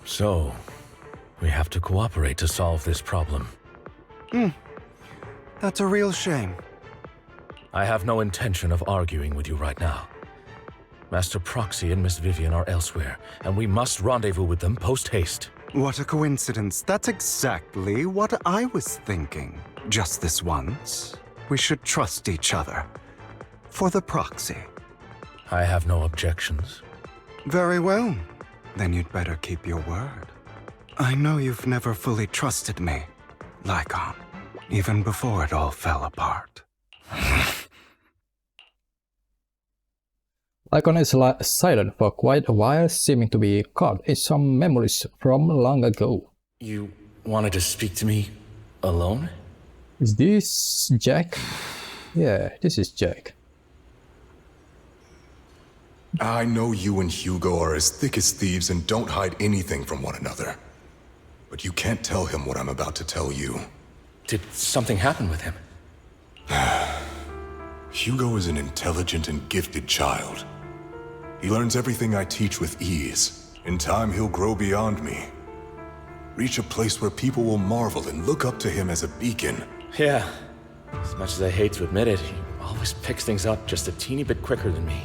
So, we have to cooperate to solve this problem. That's a real shame. I have no intention of arguing with you right now. Master Proxy and Miss Vivian are elsewhere, and we must rendezvous with them post-haste. What a coincidence. That's exactly what I was thinking. Just this once, we should trust each other. For the Proxy. I have no objections. Very well. Then you'd better keep your word. I know you've never fully trusted me, Lycon, even before it all fell apart. Lycon is silent for quite a while, seeming to be caught in some memories from long ago. You wanted to speak to me alone? Is this Jack? Yeah, this is Jack. I know you and Hugo are as thick as thieves and don't hide anything from one another. But you can't tell him what I'm about to tell you. Did something happen with him? Hugo is an intelligent and gifted child. He learns everything I teach with ease. In time, he'll grow beyond me. Reach a place where people will marvel and look up to him as a beacon. Yeah. As much as I hate to admit it, he always picks things up just a teeny bit quicker than me.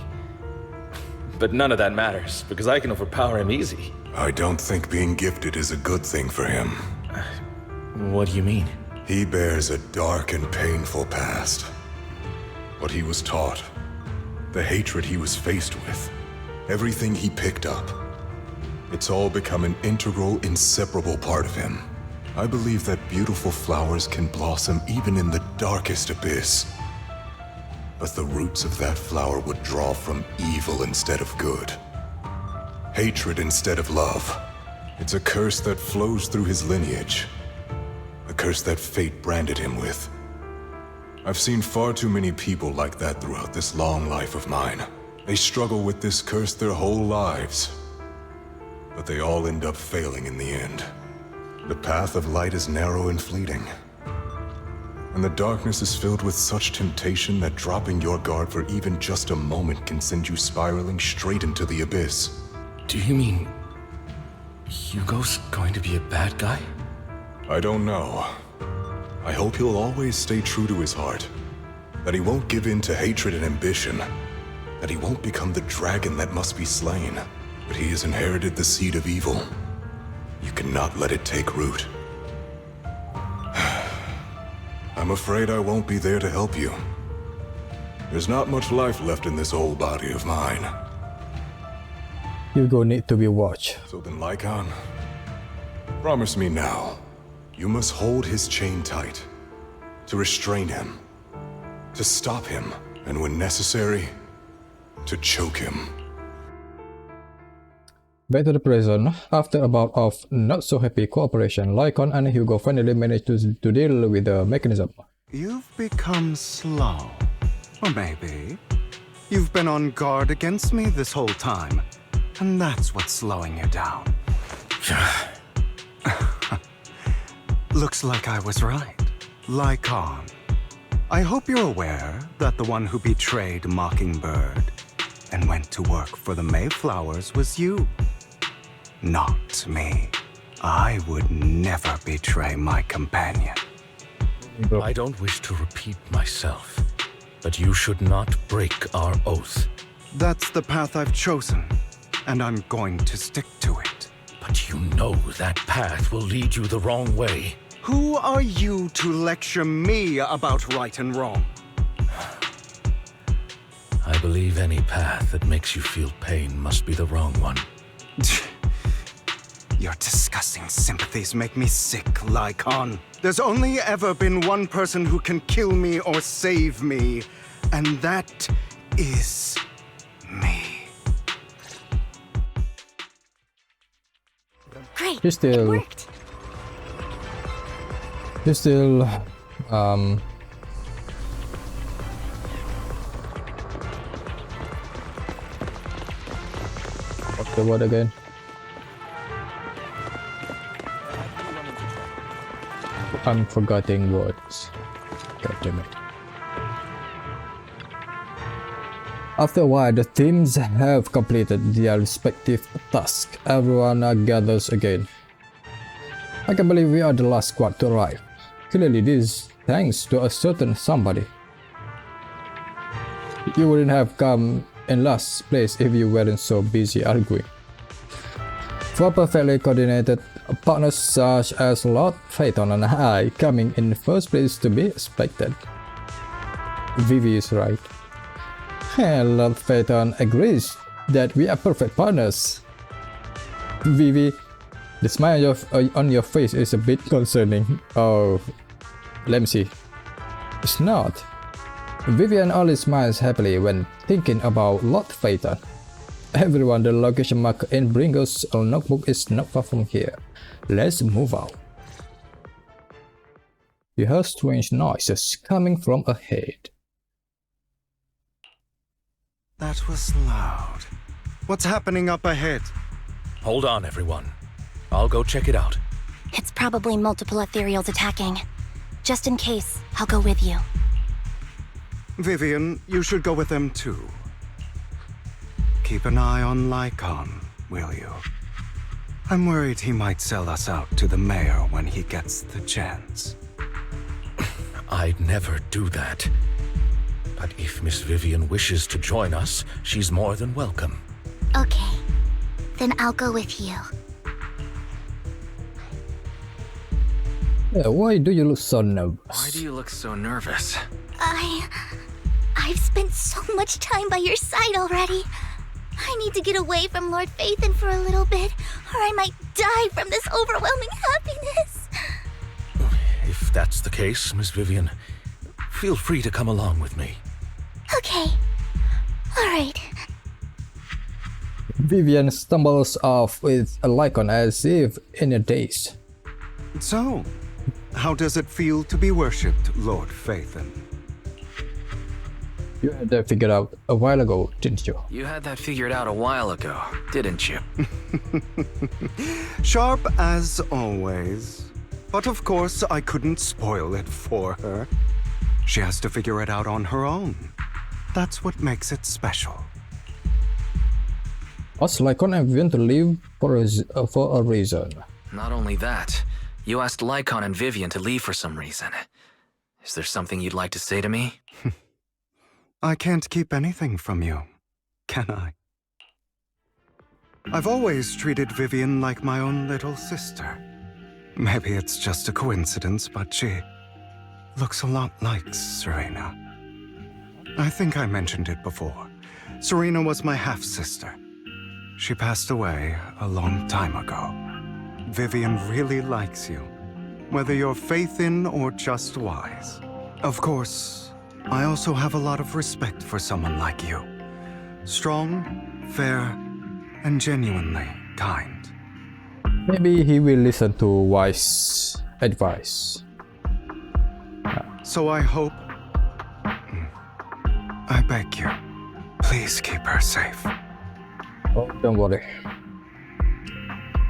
But none of that matters, because I can overpower him easy. I don't think being gifted is a good thing for him. What do you mean? He bears a dark and painful past. What he was taught, the hatred he was faced with, everything he picked up. It's all become an integral, inseparable part of him. I believe that beautiful flowers can blossom even in the darkest abyss. But the roots of that flower would draw from evil instead of good. Hatred instead of love. It's a curse that flows through his lineage. A curse that fate branded him with. I've seen far too many people like that throughout this long life of mine. They struggle with this curse their whole lives. But they all end up failing in the end. The path of light is narrow and fleeting. And the darkness is filled with such temptation that dropping your guard for even just a moment can send you spiraling straight into the abyss. Do you mean Hugo's going to be a bad guy? I don't know. I hope he'll always stay true to his heart. That he won't give in to hatred and ambition. That he won't become the dragon that must be slain. But he has inherited the seed of evil. You cannot let it take root. I'm afraid I won't be there to help you. There's not much life left in this old body of mine. Hugo need to be watched. So then, Lycon, promise me now, you must hold his chain tight, to restrain him, to stop him, and when necessary, to choke him. Back to the prison. After a bout of not-so-happy cooperation, Lycon and Hugo finally managed to deal with the mechanism. You've become slow. Or maybe you've been on guard against me this whole time, and that's what's slowing you down. Looks like I was right. Lycon, I hope you're aware that the one who betrayed Mockingbird and went to work for the Mayflowers was you. Not me. I would never betray my companion. I don't wish to repeat myself, but you should not break our oath. That's the path I've chosen, and I'm going to stick to it. But you know that path will lead you the wrong way. Who are you to lecture me about right and wrong? I believe any path that makes you feel pain must be the wrong one. Your disgusting sympathies make me sick, Lycon. There's only ever been one person who can kill me or save me, and that is me. Great, It worked. You still what's the word again? I'm forgetting words. God damn it. After a while, the teams have completed their respective tasks. Everyone gathers again. I can't believe we are the last squad to arrive. Clearly this is thanks to a certain somebody. You wouldn't have come in last place if you weren't so busy arguing. For perfectly coordinated partners such as Lord Phaeton and I, coming in the first place to be expected. Vivi is right. And Lord Phaeton agrees that we are perfect partners. Vivi, the smile on your face is a bit concerning. Oh, let me see. It's not. Vivian only smiles happily when thinking about Lord Phaeton. Everyone, the location marker in Bringo's notebook is not far from here. Let's move out. You heard strange noises coming from ahead. That was loud. What's happening up ahead? Hold on, everyone. I'll go check it out. It's probably multiple ethereals attacking. Just in case, I'll go with you. Vivian, you should go with them too. Keep an eye on Lycon, will you? I'm worried he might sell us out to the mayor when he gets the chance. I'd never do that. But if Miss Vivian wishes to join us, she's more than welcome. Okay. Then I'll go with you. Yeah, why do you look so nervous? Why do you look so nervous? I've spent so much time by your side already. I need to get away from Lord Phaeton for a little bit, or I might die from this overwhelming happiness. If that's the case, Miss Vivian, feel free to come along with me. Okay. Alright. Vivian stumbles off with a Lycon as if in a daze. So, how does it feel to be worshipped, Lord Phaeton? You had that figured out a while ago, didn't you? You had that figured out a while ago, didn't you? Sharp as always. But of course, I couldn't spoil it for her. She has to figure it out on her own. That's what makes it special. Ask Lycon and Vivian to leave for a reason. Not only that, you asked Lycon and Vivian to leave for some reason. Is there something you'd like to say to me? I can't keep anything from you, can I? I've always treated Vivian like my own little sister. Maybe it's just a coincidence, but she looks a lot like Serena. I think I mentioned it before. Serena was my half-sister. She passed away a long time ago. Vivian really likes you, whether you're faith-in or just wise. Of course, I also have a lot of respect for someone like you. Strong, fair, and genuinely kind. Maybe he will listen to wise advice. So I hope... I beg you, please keep her safe. Oh, don't worry.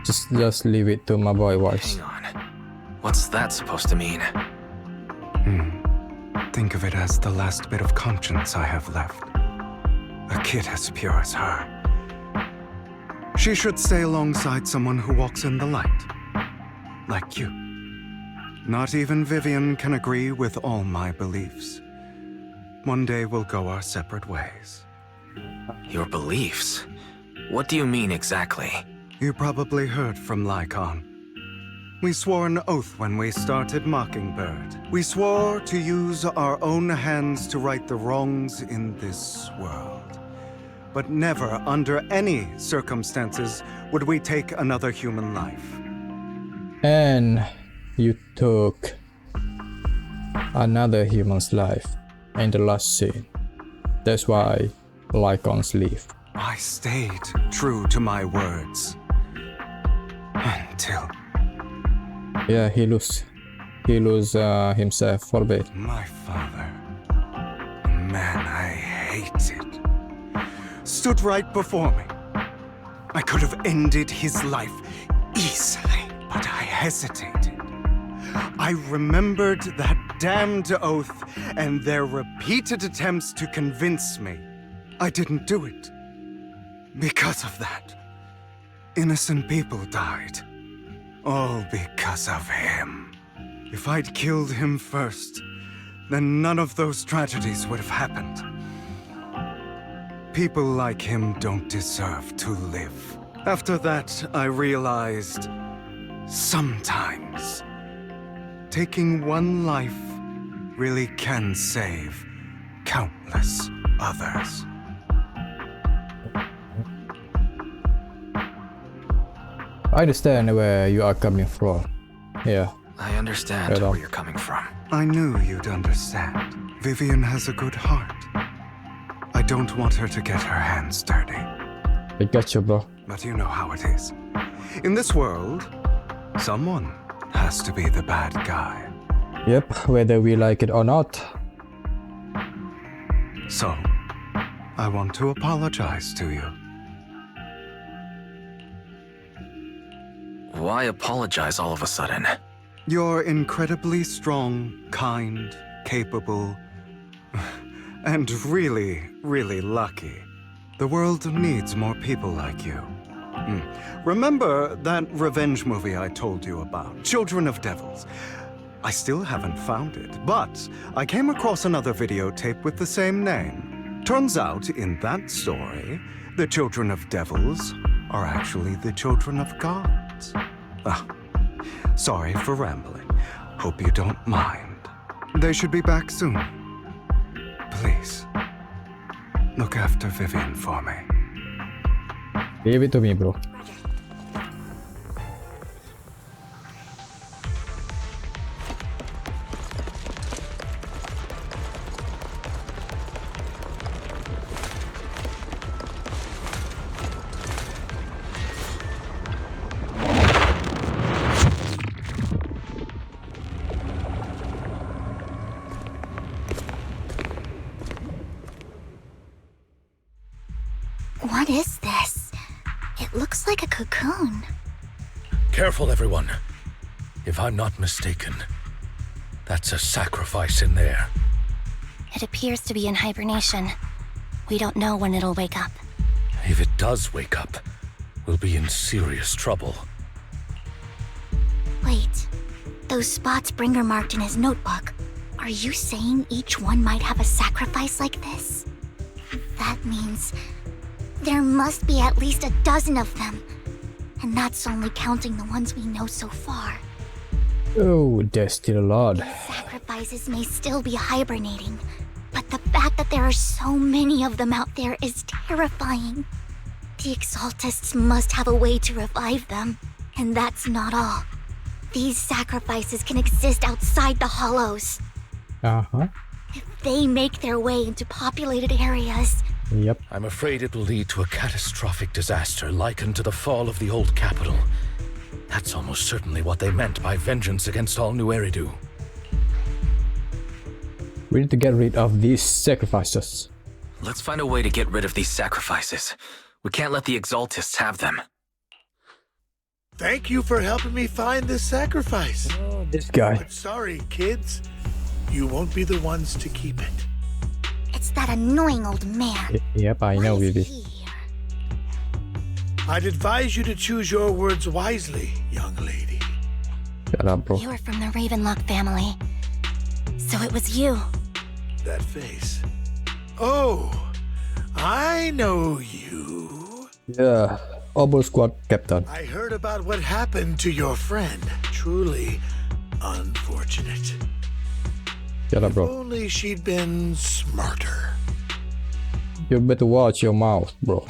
Just leave it to my boy wise. Hang on. What's that supposed to mean? Think of it as the last bit of conscience I have left. A kid as pure as her. She should stay alongside someone who walks in the light. Like you. Not even Vivian can agree with all my beliefs. One day we'll go our separate ways. Your beliefs? What do you mean exactly? You probably heard from Lycon. We swore an oath when we started Mockingbird. We swore to use our own hands to right the wrongs in this world. But never, under any circumstances, would we take another human life. And you took another human's life in the last scene. That's why Lycon's leave. I stayed true to my words. Until... Yeah, he lose. he lose himself for a bit. My father. Man, I hate it. Stood right before me. I could have ended his life easily, but I hesitated. I remembered that damned oath and their repeated attempts to convince me. I didn't do it. Because of that, innocent people died. All because of him. If I'd killed him first, then none of those tragedies would have happened. People like him don't deserve to live. After that, I realized sometimes taking one life really can save countless others. I understand where you are coming from. Yeah. I understand where you're coming from. I knew you'd understand. Vivian has a good heart. I don't want her to get her hands dirty. I got you, bro. But you know how it is. In this world, someone has to be the bad guy. Yep, whether we like it or not. So, I want to apologize to you. Why apologize all of a sudden? You're incredibly strong, kind, capable, and really, really lucky. The world needs more people like you. Remember that revenge movie I told you about, Children of Devils? I still haven't found it, but I came across another videotape with the same name. Turns out, in that story, the Children of Devils are actually the children of gods. Sorry for rambling. Hope you don't mind. They should be back soon. Please, look after Vivian for me. Leave it to me, bro. What is this? It looks like a cocoon. Careful, everyone. If I'm not mistaken, that's a sacrifice in there. It appears to be in hibernation. We don't know when it'll wake up. If it does wake up, we'll be in serious trouble. Wait, those spots Bringer marked in his notebook. Are you saying each one might have a sacrifice like this? That means there must be at least a dozen of them. And that's only counting the ones we know so far. Oh, there's still a lot. Sacrifices may still be hibernating, but the fact that there are so many of them out there is terrifying. The Exaltists must have a way to revive them. And that's not all. These sacrifices can exist outside the Hollows. Uh-huh. If they make their way into populated areas... Yep. I'm afraid it will lead to a catastrophic disaster likened to the fall of the old capital. That's almost certainly what they meant by vengeance against all New Eridu. We need to get rid of these sacrifices. Let's find a way to get rid of these sacrifices. We can't let the Exaltists have them. Thank you for helping me find this sacrifice. Oh, this guy. But sorry, kids. You won't be the ones to keep it. It's that annoying old man. Yep, I know, Vivi. I'd advise you to choose your words wisely, young lady. Shut up, bro. You were from the Ravenlock family. So it was you. That face. Oh, I know you. Yeah, Obol Squad Captain. I heard about what happened to your friend. Truly unfortunate. Shut up, If bro. only she'd been smarter. You better watch your mouth, bro.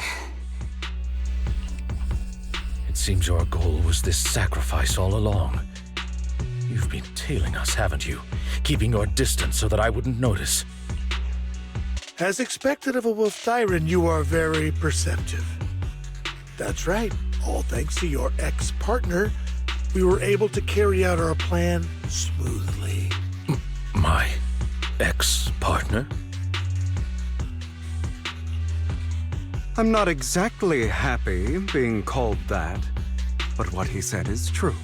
It seems your goal was this sacrifice all along. You've been tailing us, haven't you? Keeping your distance so that I wouldn't notice. As expected of a wolf Thyran, you are very perceptive. That's right. All thanks to your ex-partner, we were able to carry out our plan smoothly. My ex-partner? I'm not exactly happy being called that, but what he said is true.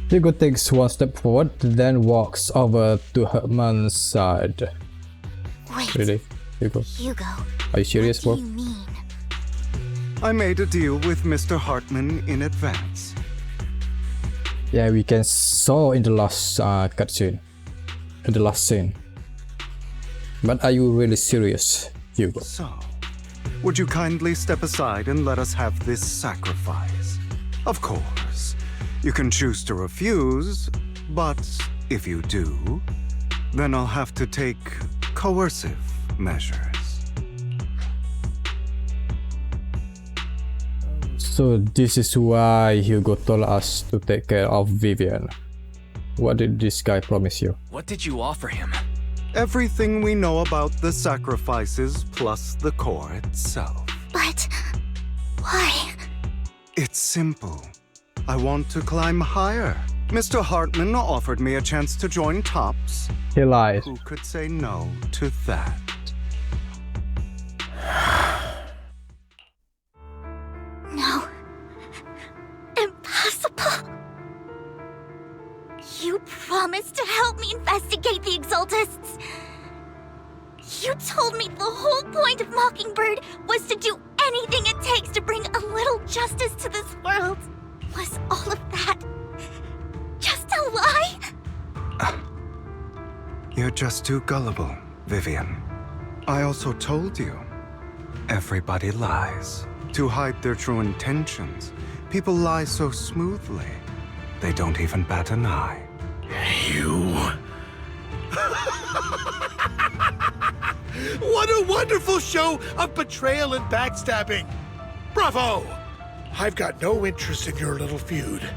Hugo takes one step forward, then walks over to Herman's side. Wait. Really? Hugo? Hugo. Are you serious, bro? What do you mean? I made a deal with Mr. Hartman in advance. Yeah, we can saw in the last cutscene. In the last scene. But are you really serious, Hugo? So, would you kindly step aside and let us have this sacrifice? Of course, you can choose to refuse, but if you do, then I'll have to take coercive measures. So this is why Hugo told us to take care of Vivian. What did this guy promise you? What did you offer him? Everything we know about the sacrifices plus the core itself. But why? It's simple. I want to climb higher. Mr. Hartman offered me a chance to join TOPS. He lied. Who could say no to that? No. Impossible. You promised to help me investigate the Exaltists. You told me the whole point of Mockingbird was to do anything it takes to bring a little justice to this world. Was all of that just a lie? You're just too gullible, Vivian. I also told you, everybody lies. To hide their true intentions, people lie so smoothly, they don't even bat an eye. You... What a wonderful show of betrayal and backstabbing! Bravo! I've got no interest in your little feud.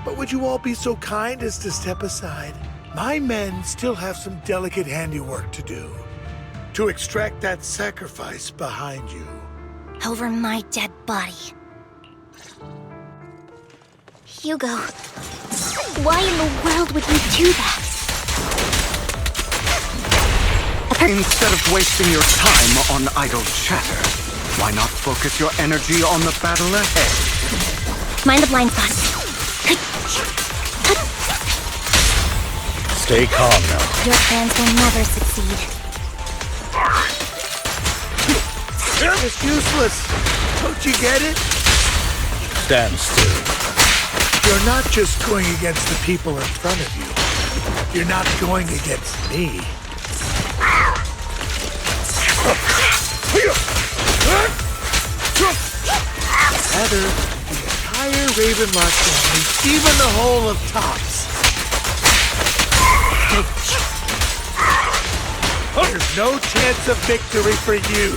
But would you all be so kind as to step aside? My men still have some delicate handiwork to do. To extract that sacrifice behind you. Over my dead body. Hugo, why in the world would you do that? Instead of wasting your time on idle chatter, why not focus your energy on the battle ahead? Mind the blind spot. Stay calm now. Your plans will never succeed. It's useless. Don't you get it? Stand still. You're not just going against the people in front of you. You're not going against me. Rather, the entire Ravenlock family, even the whole of TOPS. There's no chance of victory for you.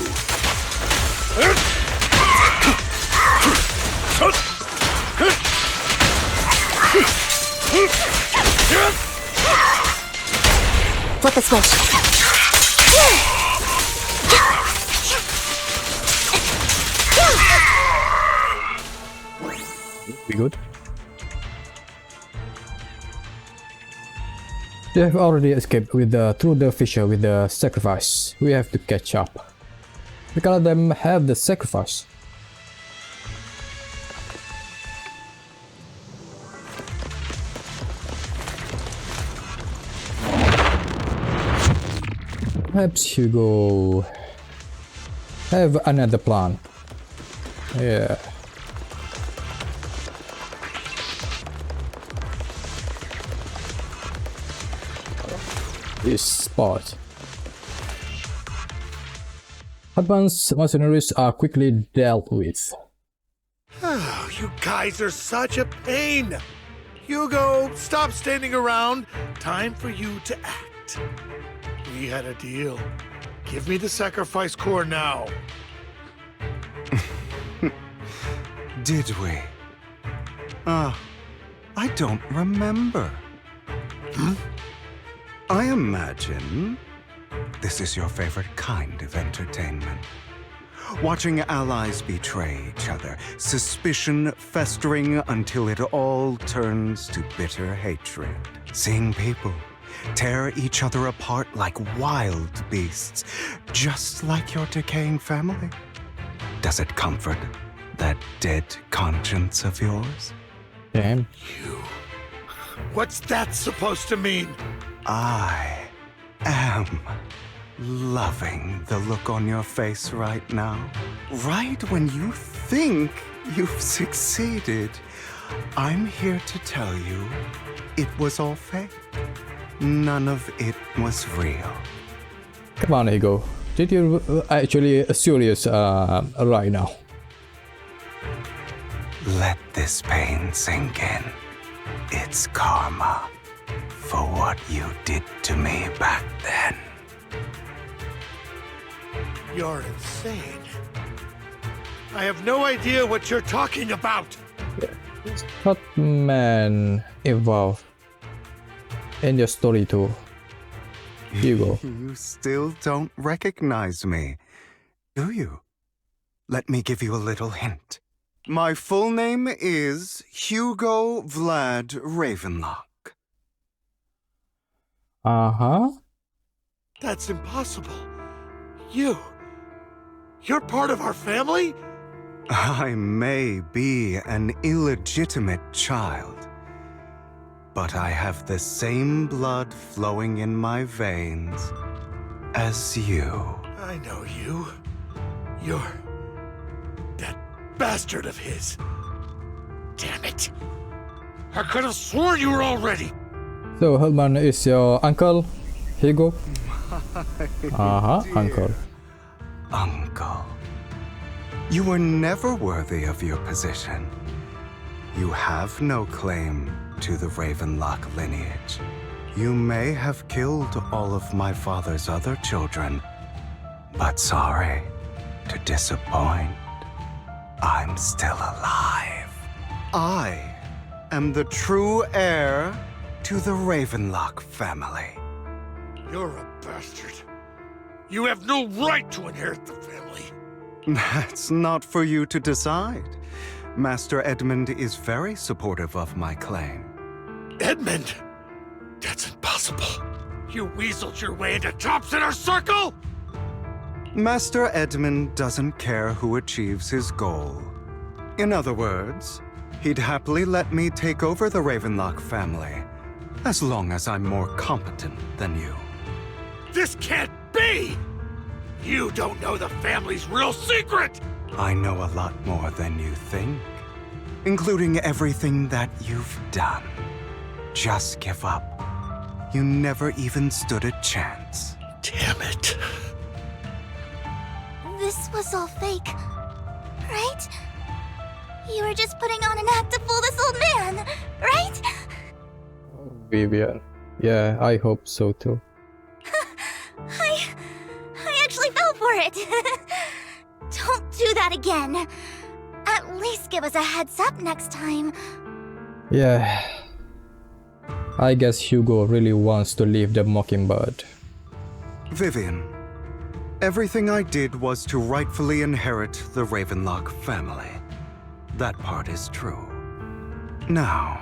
Flip the switch. We good? They have already escaped with through the fissure with the sacrifice. We have to catch up. Because of them have the sacrifice. Perhaps Hugo have another plan. Yeah. This spot. Advanced mercenaries are quickly dealt with. Oh, you guys are such a pain. Hugo, stop standing around. Time for you to act. We had a deal. Give me the sacrifice core now. Did we? I don't remember. I imagine this is your favorite kind of entertainment. watching allies betray each other, suspicion festering until it all turns to bitter hatred. Seeing people tear each other apart like wild beasts, just like your decaying family. Does it comfort that dead conscience of yours? Damn. What's that supposed to mean? I am loving the look on your face right now. Right when you think you've succeeded, I'm here to tell you it was all fake. None of it was real. Come on, Ego. Did you actually serious right now? Let this pain sink in. It's karma for what you did to me back then. You're insane. I have no idea what you're talking about. What man evolved in your story too? Hugo. You still don't recognize me, do you? Let me give you a little hint. My full name is Hugo Vlad Ravenlock. Uh-huh. That's impossible. You're part of our family? I may be an illegitimate child, but I have the same blood flowing in my veins as you. I know you. You're that bastard of his. Damn it. I could have sworn you were already. So Herman is your uncle, Hugo? Uh-huh, uncle. Uncle. You were never worthy of your position. You have no claim to the Ravenlock lineage. You may have killed all of my father's other children, but sorry to disappoint. I'm still alive. I am the true heir to the Ravenlock family. You're a bastard. You have no right to inherit the family. That's not for you to decide. Master Edmund is very supportive of my claim. Edmund? That's impossible. You weaseled your way into Top's inner circle? Master Edmund doesn't care who achieves his goal. In other words, he'd happily let me take over the Ravenlock family, as long as I'm more competent than you. This can't be! You don't know the family's real secret! I know a lot more than you think, including everything that you've done. Just give up. You never even stood a chance. Damn it. This was all fake, right? You were just putting on an act to fool this old man, right? Vivian. Yeah, I hope so too. I actually fell for it. Don't do that again. At least give us a heads up next time. Yeah. I guess Hugo really wants to leave the Mockingbird. Vivian, everything I did was to rightfully inherit the Ravenlock family. That part is true. Now,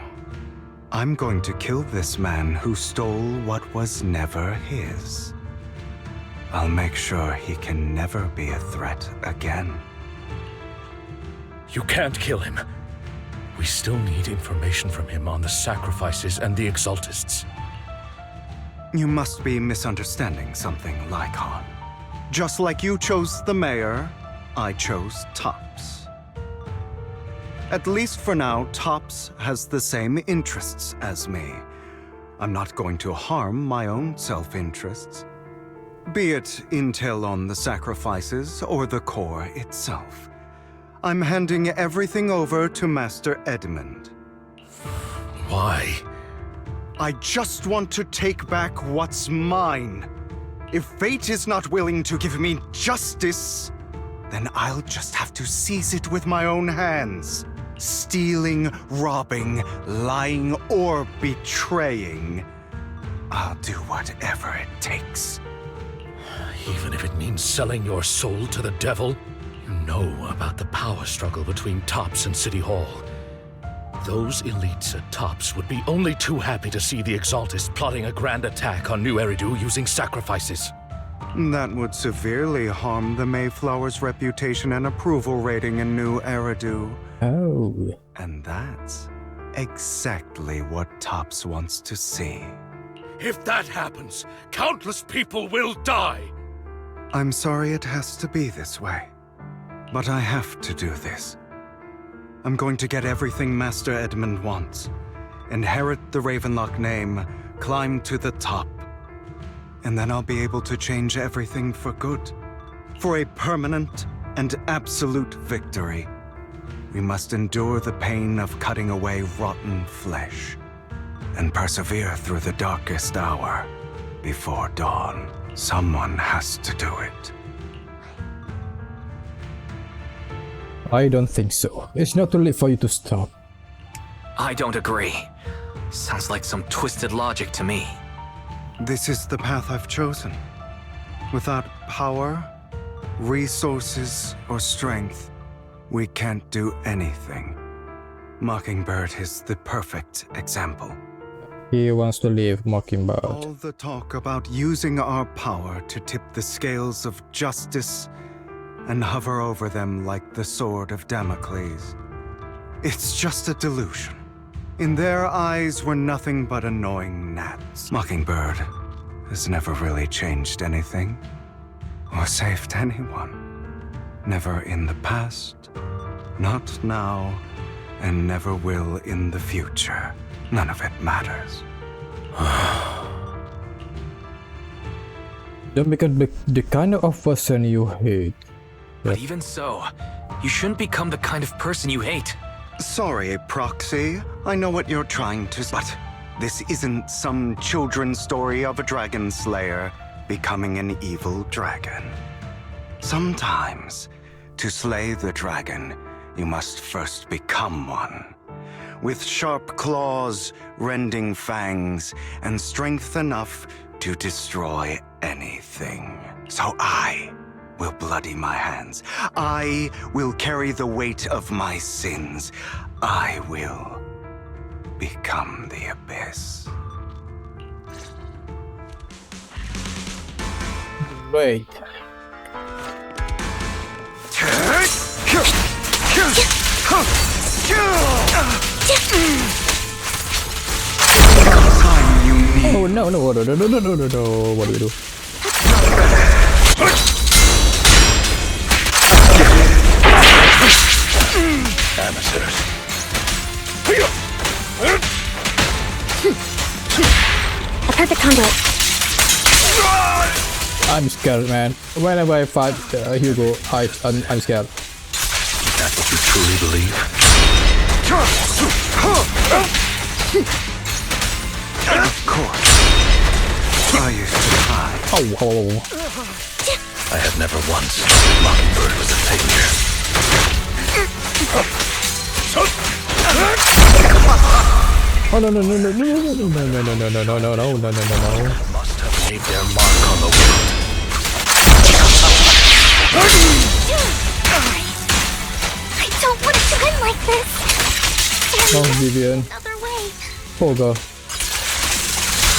I'm going to kill this man who stole what was never his. I'll make sure he can never be a threat again. You can't kill him. We still need information from him on the sacrifices and the Exaltists. You must be misunderstanding something, Lycon. Just like you chose the mayor, I chose Tops. At least for now, Tops has the same interests as me. I'm not going to harm my own self-interests. Be it intel on the sacrifices or the core itself. I'm handing everything over to Master Edmund. Why? I just want to take back what's mine. If fate is not willing to give me justice, then I'll just have to seize it with my own hands. Stealing, robbing, lying, or betraying. I'll do whatever it takes. Even if it means selling your soul to the devil? You know about the power struggle between Tops and City Hall. Those elites at Tops would be only too happy to see the Exaltists plotting a grand attack on New Eridu using sacrifices. That would severely harm the Mayflower's reputation and approval rating in New Eridu. Oh. And that's exactly what Tops wants to see. If that happens, countless people will die! I'm sorry it has to be this way, but I have to do this. I'm going to get everything Master Edmund wants. Inherit the Ravenlock name, climb to the top. And then I'll be able to change everything for good. For a permanent and absolute victory. We must endure the pain of cutting away rotten flesh. And persevere through the darkest hour before dawn. Someone has to do it. I don't think so. It's not too late for you to stop. I don't agree. Sounds like some twisted logic to me. This is the path I've chosen. Without power, resources, or strength, we can't do anything. Mockingbird is the perfect example. He wants to leave Mockingbird. All the talk about using our power to tip the scales of justice and hover over them like the sword of Damocles. It's just a delusion. In their eyes, we're nothing but annoying gnats. Mockingbird has never really changed anything or saved anyone. Never in the past, not now, and never will in the future. None of it matters. Don't become the kind of person you hate. But even so, you shouldn't become the kind of person you hate. Sorry, Proxy. I know what you're trying to... But this isn't some children's story of a dragon slayer becoming an evil dragon. Sometimes, to slay the dragon, you must first become one. With sharp claws, rending fangs, and strength enough to destroy anything. So I will bloody my hands. I will carry the weight of my sins. I will become the Abyss. Wait. Oh no, what do we do? Amateurs. A perfect combo. I'm scared, man. Whenever I fight Hugo, I'm scared. That's what you truly believe? Of course. I used to try. I have never once thought Mockingbird was a failure. Oh no. Must have made their mark on the world. I don't want to end like this. Oh, Vivian. Another way. Poor girl.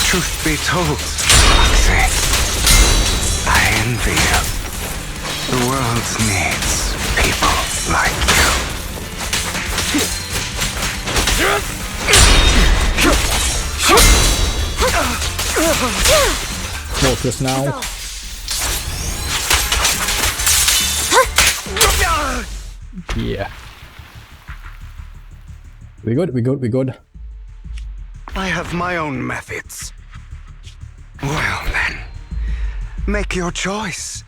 Truth be told, Roxy, I envy you. The world needs people like you. Focus now. Yeah. We good. I have my own methods. Well then, make your choice.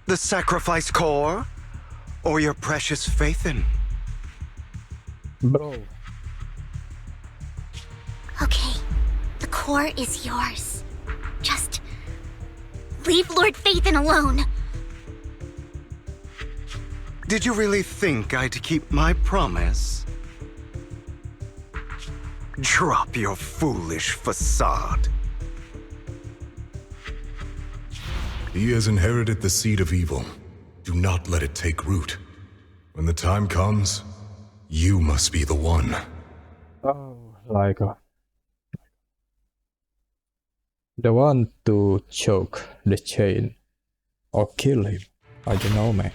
The sacrifice core, or your precious faith in. Bro. Okay, the core is yours. Just leave Lord Phaethon alone. Did you really think I'd keep my promise? Drop your foolish facade. He has inherited the seed of evil. Do not let it take root. When the time comes, you must be the one. Oh, like the one to choke the chain or kill him. I don't know, man.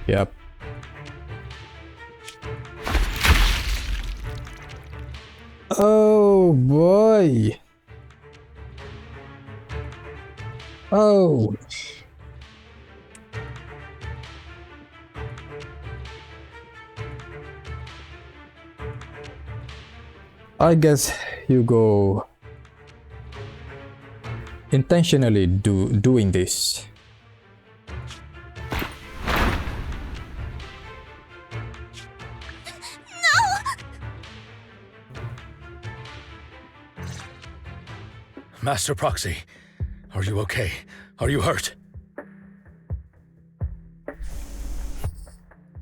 Yep. Oh boy. Oh. I guess Hugo intentionally doing this. Master Proxy, are you okay? Are you hurt?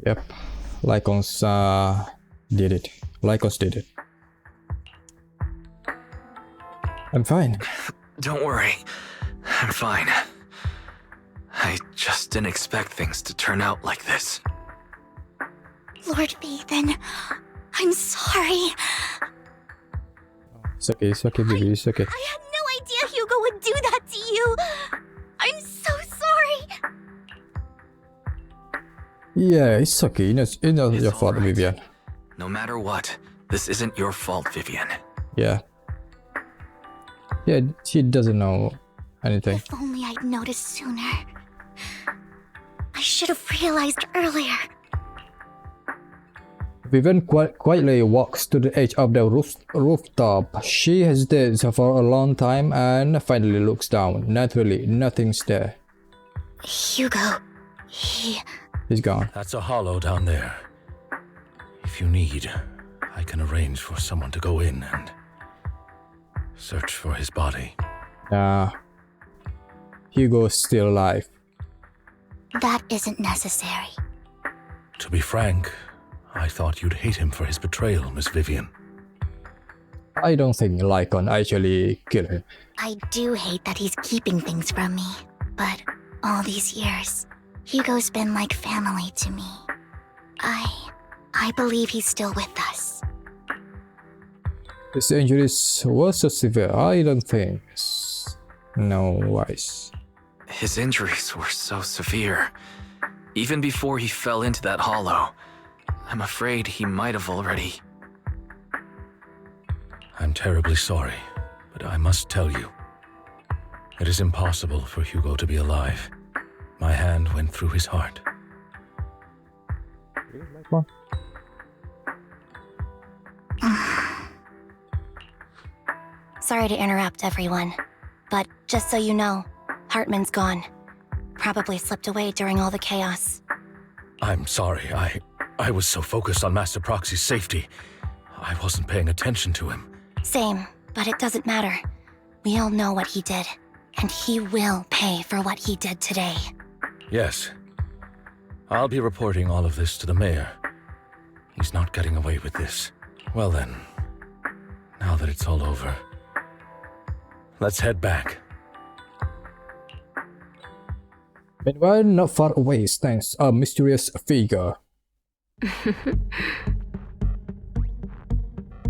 Yep, Lycons did it. Lycons did it. I'm fine. Don't worry. I'm fine. I just didn't expect things to turn out like this. Lord Vathan, I'm sorry. It's okay, baby, it's okay. I had no idea Hugo would do that to you. I'm so sorry. Yeah, it's okay. It's not your fault, right. Vivian. No matter what, this isn't your fault, Vivian. Yeah. Yeah, she doesn't know anything. If only I'd noticed sooner. I should have realized earlier. Vivian quietly walks to the edge of the rooftop. She hesitates for a long time and finally looks down. Naturally, nothing's there. Hugo, he's gone. That's a hollow down there. If you need, I can arrange for someone to go in and search for his body. Hugo's still alive. That isn't necessary. To be frank, I thought you'd hate him for his betrayal, Miss Vivian. I don't think Lycon actually killed him. I do hate that he's keeping things from me, but all these years, Hugo's been like family to me. I believe he's still with us. His injuries were so severe, I don't think. No wise. His injuries were so severe. Even before he fell into that hollow, I'm afraid he might have already... I'm terribly sorry, but I must tell you. It is impossible for Hugo to be alive. My hand went through his heart. Sorry to interrupt, everyone. But just so you know, Hartman's gone. Probably slipped away during all the chaos. I'm sorry, I was so focused on Master Proxy's safety. I wasn't paying attention to him. Same, but it doesn't matter. We all know what he did, and he will pay for what he did today. Yes. I'll be reporting all of this to the mayor. He's not getting away with this. Well then, now that it's all over, let's head back. Meanwhile, not far away stands a mysterious figure.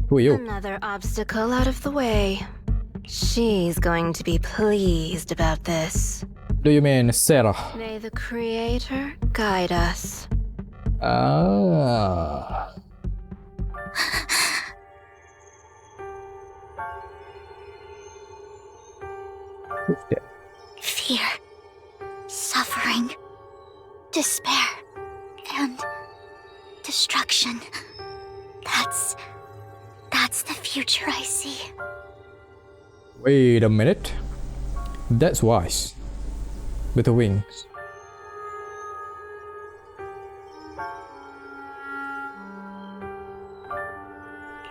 Who are you? Another obstacle out of the way. She's going to be pleased about this. Do you mean Sarah? May the Creator guide us. Ah. Fear, suffering, despair, and destruction. That's the future I see. Wait a minute. That's wise. With the wings.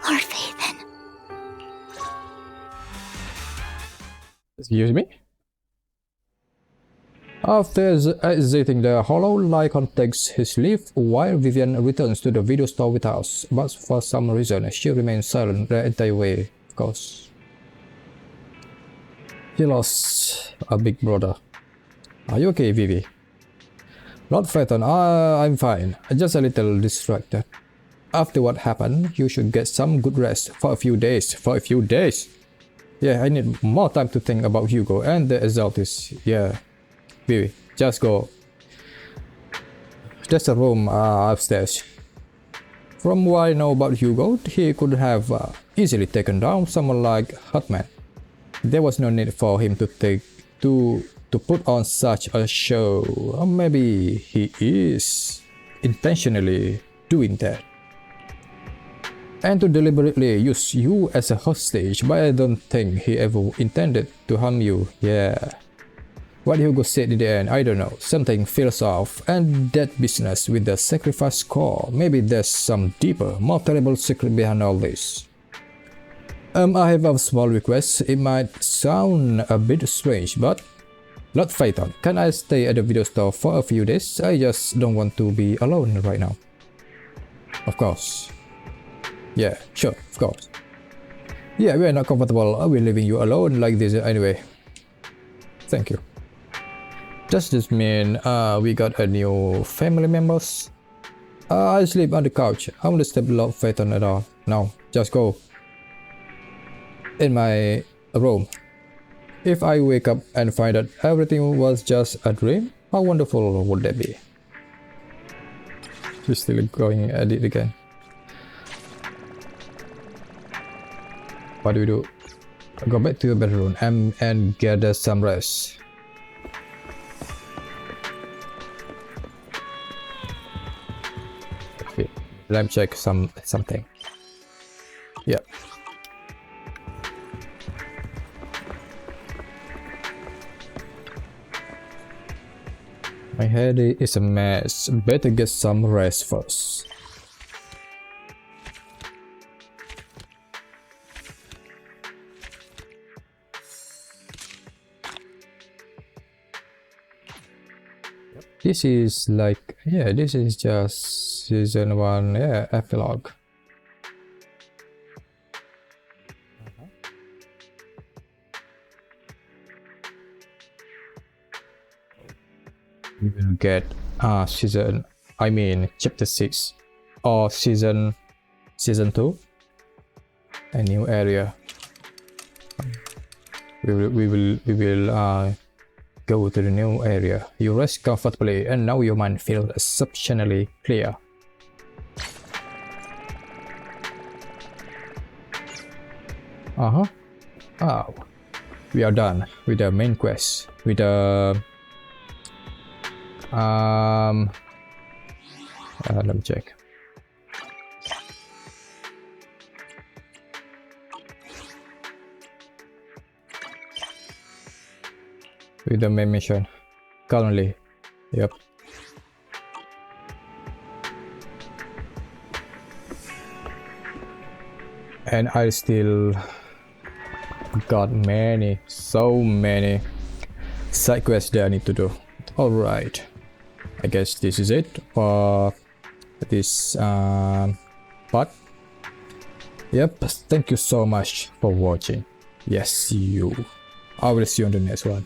Lord Vathan. Excuse me? After exiting the hollow, Lycon takes his leave while Vivian returns to the video store with us, but for some reason she remains silent the entire way, of course. He lost a big brother. Are you okay, Vivi? Lord Phaeton, I'm fine. Just a little distracted. After what happened, you should get some good rest for a few days. For a few days? Yeah, I need more time to think about Hugo and the Exaltis. Yeah. Vivi, just go. There's a room upstairs. From what I know about Hugo, he could have easily taken down someone like Hutman. There was no need for him to put on such a show. Or maybe he is intentionally doing that. And to deliberately use you as a hostage, but I don't think he ever intended to harm you. Yeah. What Hugo said in the end, I don't know. Something feels off, and that business with the sacrifice core, maybe there's some deeper, more terrible secret behind all this. I have a small request. It might sound a bit strange, but Lord Phaeton, can I stay at the video store for a few days? I just don't want to be alone right now. Of course. Yeah, sure, of course. Yeah, we are not comfortable with leaving you alone like this anyway. Thank you. Does this mean we got a new family members? I sleep on the couch. I won't disturb Lord Phaeton at all. No, just go. In my room. If I wake up and find that everything was just a dream, how wonderful would that be? She's still going at it again. What do we do? Go back to your bedroom and gather some rest. Okay, let me check something. Yeah. My head is a mess. Better get some rest first. This is like, yeah, this is just season 1, yeah, epilogue. We will get chapter 6 or season 2, a new area. We will go to the new area. You rest comfortably and now your mind feels exceptionally clear. Oh, we are done with the main quest. With the let me check. With the main mission currently. Yep. And I still got so many side quests that I need to do. Alright, I guess this is it for this part. Yep, thank you so much for watching. Yes, see you. I will see you on the next one.